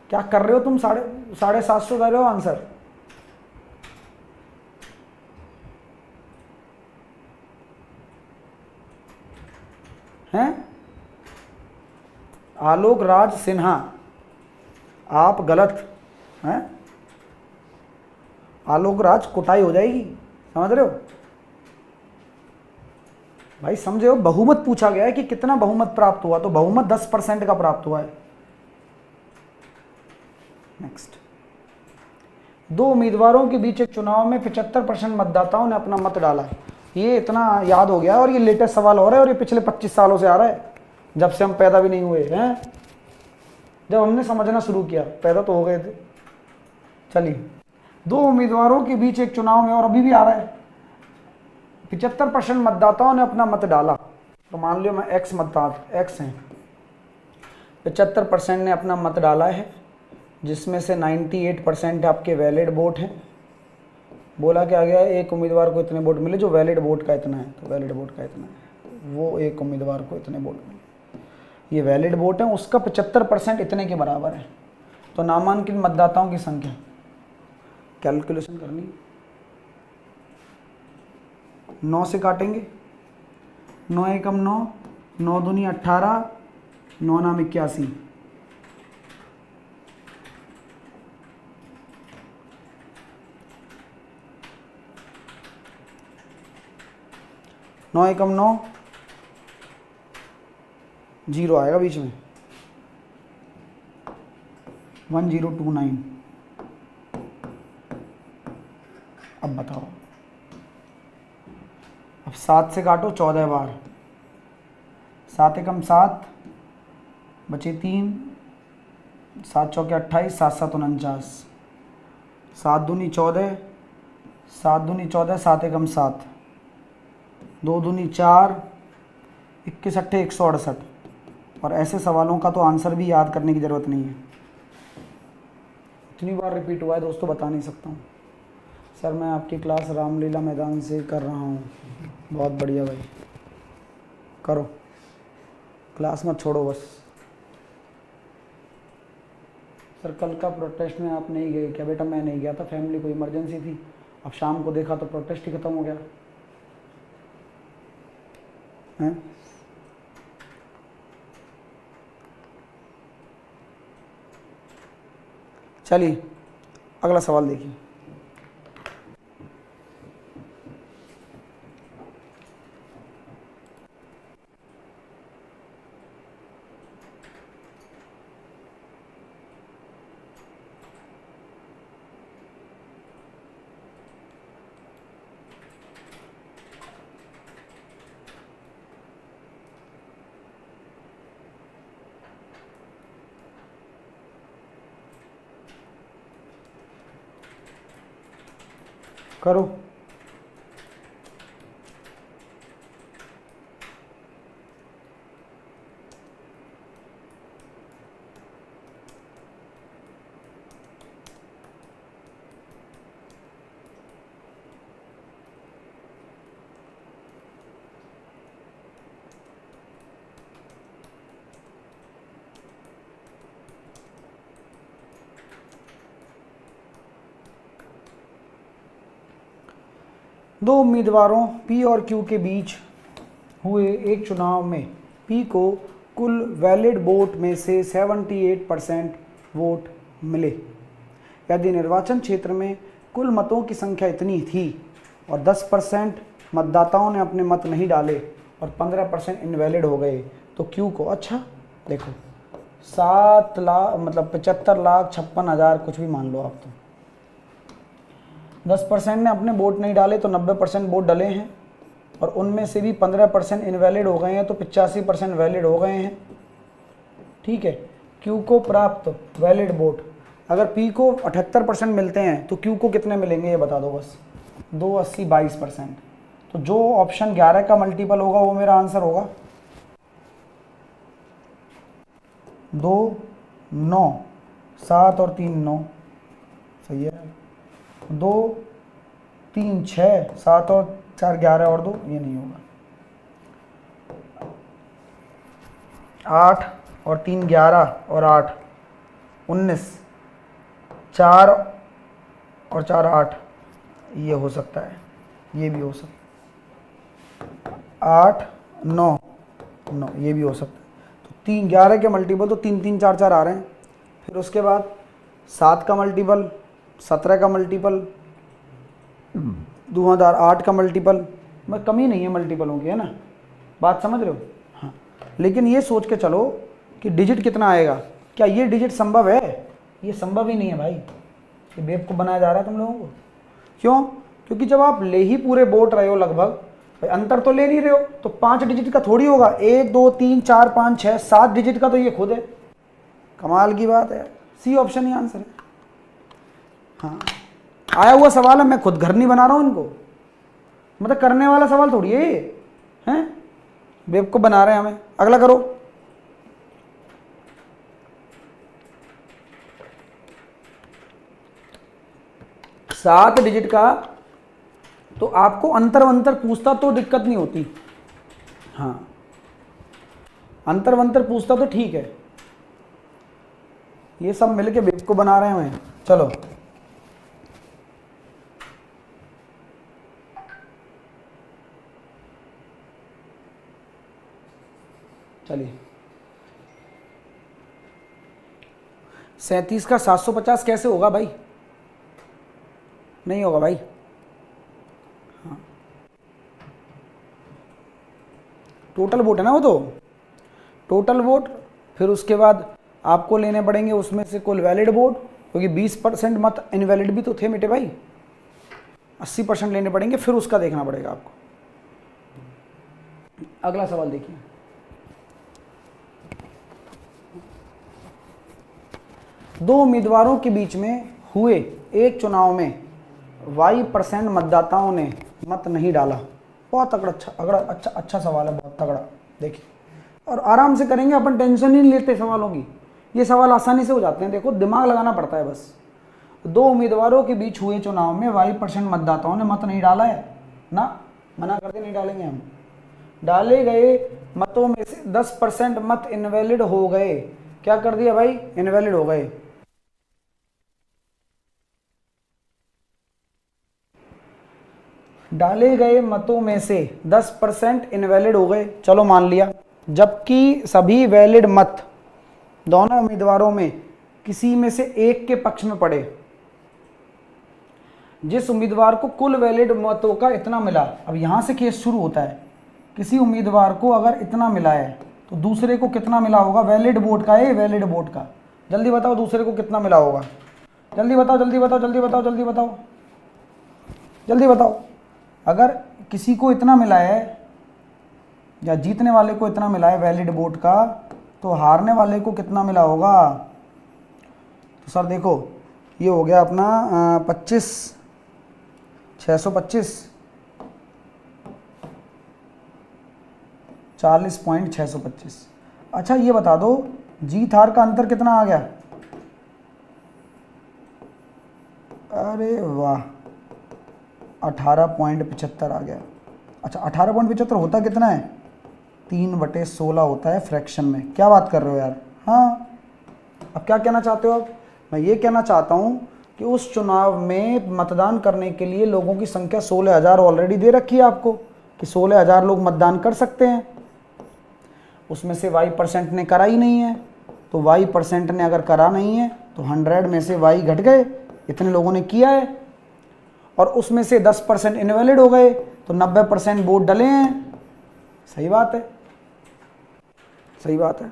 क्या कर रहे हो तुम? 750 दे रहे हो आंसर। हैं? आलोक राज सिन्हा, आप गलत हैं। आलोक राज कुटाई हो जाएगी, समझ रहे हो भाई? समझे हो? बहुमत पूछा गया है कि कितना बहुमत प्राप्त हुआ, तो बहुमत 10% का प्राप्त हुआ है। नेक्स्ट, दो उम्मीदवारों के बीच एक चुनाव में 75% मतदाताओं ने अपना मत डाला। ये इतना याद हो गया, और ये लेटेस्ट सवाल हो रहा है, और ये पिछले 25 सालों से आ रहा है, जब से हम पैदा भी नहीं हुए हैं, जब हमने समझना शुरू किया। पैदा तो हो गए थे। चलिए, दो उम्मीदवारों के बीच एक चुनाव में, और अभी भी आ रहा है, 75% मतदाताओं ने अपना मत डाला। तो मान लो मैं एक्स मतदाता एक्स हैं, 75% ने अपना मत डाला है, जिसमें से 98% आपके वैलिड वोट हैं। बोला क्या गया, एक उम्मीदवार को इतने वोट मिले, जो वैलिड वोट का इतना है, तो वैलिड वोट का इतना है, वो एक उम्मीदवार को इतने वोट मिले, ये वैलिड वोट है, उसका 75% इतने के बराबर है। तो नामांकित मतदाताओं की संख्या कैलकुलेशन करनी, 9 से काटेंगे, 9 एकम 9, 9 दूनी 18, 9 नाम 81, 9 एकम 9, 0 आएगा बीच में, 1029। अब बताओ, अब 7 से काटो 14 बार, 7 एकम 7, बचे 3, 7 चौके 28, 7 7 49, 7 दूनी 14, 7 दूनी 14, 7 एकम 7, 2 दूनी 4, 21 अट्ठे 168। और ऐसे सवालों का तो आंसर भी याद करने की ज़रूरत नहीं है। इतनी बार रिपीट हुआ है दोस्तों, बता नहीं सकता हूँ। सर मैं आपकी क्लास रामलीला मैदान से कर रहा हूँ। बहुत बढ़िया भाई, करो, क्लास मत छोड़ो बस। सर कल का प्रोटेस्ट में आप नहीं गए क्या? बेटा मैं नहीं गया था, फैमिली को इमरजेंसी थी। अब शाम को देखा तो प्रोटेस्ट ही खत्म हो गया है। चलिए अगला सवाल देखिए। करो। दो उम्मीदवारों P और Q के बीच हुए एक चुनाव में P को कुल वैलिड वोट में से 78% वोट मिले। यदि निर्वाचन क्षेत्र में कुल मतों की संख्या इतनी थी और 10% मतदाताओं ने अपने मत नहीं डाले और 15% इनवैलिड हो गए तो Q को, अच्छा देखो 7 लाख मतलब 75,56,000 कुछ भी मान लो आप, तो 10% ने अपने वोट नहीं डाले तो 90% वोट डले हैं और उनमें से भी 15% इनवैलिड हो गए हैं तो 85% वैलिड हो गए हैं। ठीक है, Q को प्राप्त वैलिड वोट, अगर P को 78% मिलते हैं तो Q को कितने मिलेंगे ये बता दो बस। 2 80 22%। तो जो ऑप्शन 11 का मल्टीपल होगा वो मेरा आंसर होगा। 2 9 7 और 3 9, सही है। 2 3 6 7 और 4 11 और 2, ये नहीं होगा। 8 और 3 11 और 8 19, 4 और 4 8, ये हो सकता है, ये भी हो सकता है। 8 9 9, ये भी हो सकता है। तो 3 11 के मल्टीपल तो 3 3 4 4 आ रहे हैं। फिर उसके बाद 7 का मल्टीपल, 17 का मल्टीपल, 2008 का मल्टीपल, मैं कमी नहीं है मल्टीपलों की, है ना, बात समझ रहे हो। हाँ, लेकिन ये सोच के चलो कि डिजिट कितना आएगा। क्या ये डिजिट संभव है? ये संभव ही नहीं है भाई, ये बेवकूफ़ बनाया जा रहा है तुम लोगों को। क्यों? क्योंकि जब आप ले ही पूरे बोट रहे हो लगभग, भाई अंतर तो ले नहीं रहे हो, तो 5 डिजिट का थोड़ी होगा। 1 2 3 4 5 6 7 डिजिट का तो ये खुद है। कमाल की बात है। सी ऑप्शन ही आंसर है। हाँ, आया हुआ सवाल है, मैं खुद घर नहीं बना रहा हूँ इनको, मतलब करने वाला सवाल थोड़ी है ये, हैं, बेवकूफ़ बना रहे हैं हमें। अगला करो। सात डिजिट का तो आपको अंतर वंतर पूछता तो दिक्कत नहीं होती। हाँ, अंतर वंतर पूछता तो ठीक है, ये सब मिलके बेवकूफ़ बना रहे हैं हमें। चलो चलिए, 37 का 750 कैसे होगा भाई? नहीं होगा भाई। हाँ, टोटल वोट है ना वो, तो टोटल वोट, फिर उसके बाद आपको लेने पड़ेंगे उसमें से कुल वैलिड वोट, क्योंकि 20% मत इनवैलिड भी तो थे मेरे भाई, 80% लेने पड़ेंगे, फिर उसका देखना पड़ेगा आपको। अगला सवाल देखिए। दो उम्मीदवारों के बीच में हुए एक चुनाव में Y% मतदाताओं ने मत नहीं डाला। बहुत तगड़ा, अच्छा सवाल है, बहुत तगड़ा। देखिए, और आराम से करेंगे अपन, टेंशन ही नहीं लेते सवालों की, ये सवाल आसानी से हो जाते हैं। देखो, दिमाग लगाना पड़ता है बस। दो उम्मीदवारों के बीच हुए चुनाव में Y% मतदाताओं ने मत नहीं डाला है ना, मना करते नहीं डालेंगे हम। डाले गए मतों में से 10% मत इनवैलिड हो गए। क्या कर दिया भाई? इनवैलिड हो गए। डाले गए मतों में से 10% इनवैलिड हो गए, चलो मान लिया। जबकि सभी वैलिड मत दोनों उम्मीदवारों में किसी में से एक के पक्ष में पड़े। जिस उम्मीदवार को कुल वैलिड मतों का इतना मिला, अब यहां से केस शुरू होता है। किसी उम्मीदवार को अगर इतना मिला है तो दूसरे को कितना मिला होगा? वैलिड वोट का है, वैलिड वोट का। जल्दी बताओ दूसरे को कितना मिला होगा? जल्दी बताओ, जल्दी बताओ, जल्दी बताओ, जल्दी बताओ, जल्दी बताओ। अगर किसी को इतना मिला है या जीतने वाले को इतना मिला है वैलिड वोट का, तो हारने वाले को कितना मिला होगा? तो सर देखो, ये हो गया अपना 25, 625 40.625। अच्छा ये बता दो जीत हार का अंतर कितना आ गया? अरे वाह 18.75 आ गया। अच्छा 18.75 होता कितना है? 3/16 होता है फ्रैक्शन में। क्या बात कर रहे हो यार? हाँ, अब क्या कहना चाहते हो आप? मैं ये कहना चाहता हूँ कि उस चुनाव में मतदान करने के लिए लोगों की संख्या 16,000 ऑलरेडी दे रखी है आपको कि 16,000 लोग मतदान कर सकते हैं। उसमें से y% ने करा ही नहीं है, तो y% ने अगर करा नहीं है तो 100 में से y घट गए, इतने लोगों ने किया है, और उसमें से 10% इनवैलिड हो गए, तो 90% वोट डले हैं। सही बात है, सही बात है।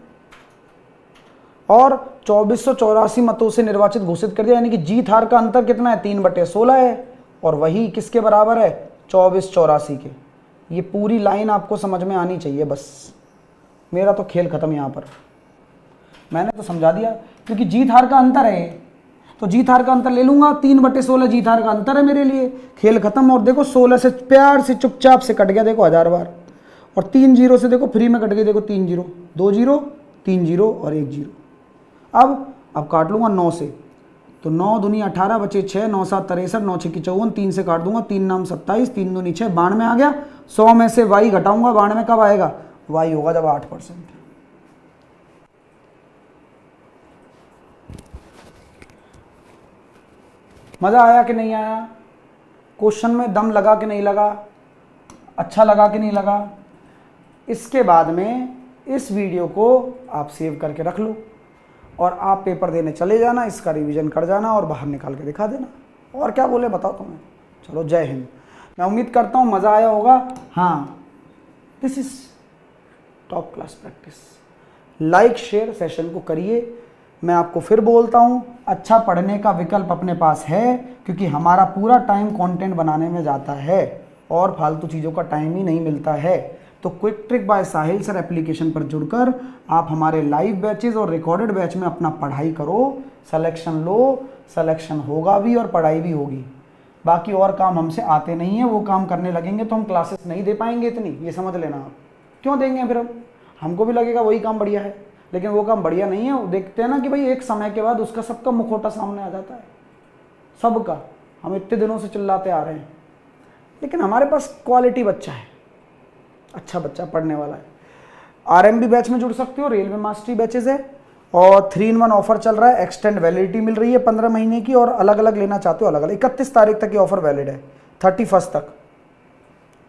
और 2484 मतों से निर्वाचित घोषित कर दिया, यानी कि जीत हार का अंतर कितना है? 3/16 है, और वही किसके बराबर है? 2484 के। ये पूरी लाइन आपको समझ में आनी चाहिए बस। मेरा तो खेल खत्म यहाँ पर, मैंने तो समझा दिया, क्योंकि जीत हार का अंतर है, तो जीत हार का अंतर ले लूंगा। 3/16 जीत हार का अंतर है मेरे लिए, खेल खत्म। और देखो 16 से प्यार से चुपचाप से कट गया, देखो 1000 बार, और 3 जीरो से देखो फ्री में कट गए, देखो 3 जीरो, 2 जीरो, 3 जीरो और 1 जीरो। अब काट लूंगा 9 से, तो 9 दूनी 18 बचे 6, 9 7 63, 9 6 54, 3 से काट दूंगा, 3 नाम 27, 3 दूनी 6, 92 आ गया। 100 में से y घटाऊंगा, 92 कब आएगा? y होगा जब 8%। मज़ा आया कि नहीं आया? क्वेश्चन में दम लगा कि नहीं लगा? अच्छा लगा कि नहीं लगा? इसके बाद में इस वीडियो को आप सेव करके रख लो और आप पेपर देने चले जाना, इसका रिवीजन कर जाना और बाहर निकाल के दिखा देना। और क्या बोले बताओ तुम्हें। चलो जय हिंद। मैं उम्मीद करता हूँ मज़ा आया होगा। हाँ, this is top class practice. Like share session को करिए। मैं आपको फिर बोलता हूँ, अच्छा पढ़ने का विकल्प अपने पास है, क्योंकि हमारा पूरा टाइम कंटेंट बनाने में जाता है और फालतू चीज़ों का टाइम ही नहीं मिलता है। तो क्विक ट्रिक बाय साहिल सर एप्लीकेशन पर जुड़कर आप हमारे लाइव बैचेज और रिकॉर्डेड बैच में अपना पढ़ाई करो, सिलेक्शन लो, सिलेक्शन होगा भी और पढ़ाई भी होगी। बाकी और काम हमसे आते नहीं है, वो काम करने लगेंगे तो हम क्लासेस नहीं दे पाएंगे इतनी, ये समझ लेना आप। क्यों देंगे फिर हमको भी लगेगा वही काम बढ़िया है, लेकिन वो काम बढ़िया नहीं है। वो देखते हैं ना कि भाई एक समय के बाद उसका सबका मुखौटा सामने आ जाता है, सबका। हम इतने दिनों से चिल्लाते आ रहे हैं, लेकिन हमारे पास क्वालिटी बच्चा है, अच्छा बच्चा पढ़ने वाला है। आरएमबी बैच में जुड़ सकते हो, रेलवे मास्टरी बैचेज है, और 3-in-1 ऑफर चल रहा है। एक्सटेंड वैलिडिटी मिल रही है 15 महीने की, और अलग अलग लेना चाहते हो अलग अलग। 31 तारीख तक ये ऑफर वैलिड है, 31 तक।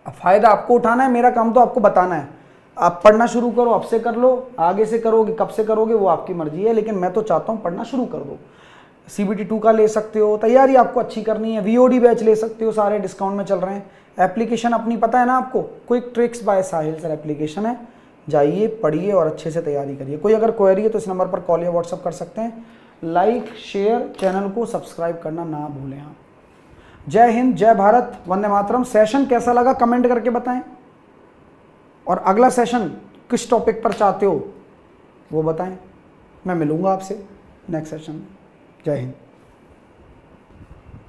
अब फायदा आपको उठाना है, मेरा काम तो आपको बताना है। आप पढ़ना शुरू करो, अब से कर लो, आगे से करोगे कब से करोगे वो आपकी मर्जी है, लेकिन मैं तो चाहता हूँ पढ़ना शुरू कर दो। CBT 2 का ले सकते हो, तैयारी आपको अच्छी करनी है। VOD बैच ले सकते हो, सारे डिस्काउंट में चल रहे हैं। एप्लीकेशन अपनी पता है ना आपको, क्विक ट्रिक्स बाय साहिल सर एप्लीकेशन है, जाइए पढ़िए और अच्छे से तैयारी करिए। कोई अगर क्वेरी है तो इस नंबर पर कॉल या व्हाट्सअप कर सकते हैं। लाइक शेयर, चैनल को सब्सक्राइब करना ना भूलें आप। जय हिंद, जय भारत, वंदे मातरम। सेशन कैसा लगा कमेंट करके बताएं, और अगला सेशन किस टॉपिक पर चाहते हो वो बताएं। मैं मिलूंगा आपसे नेक्स्ट सेशन में। जय हिंद।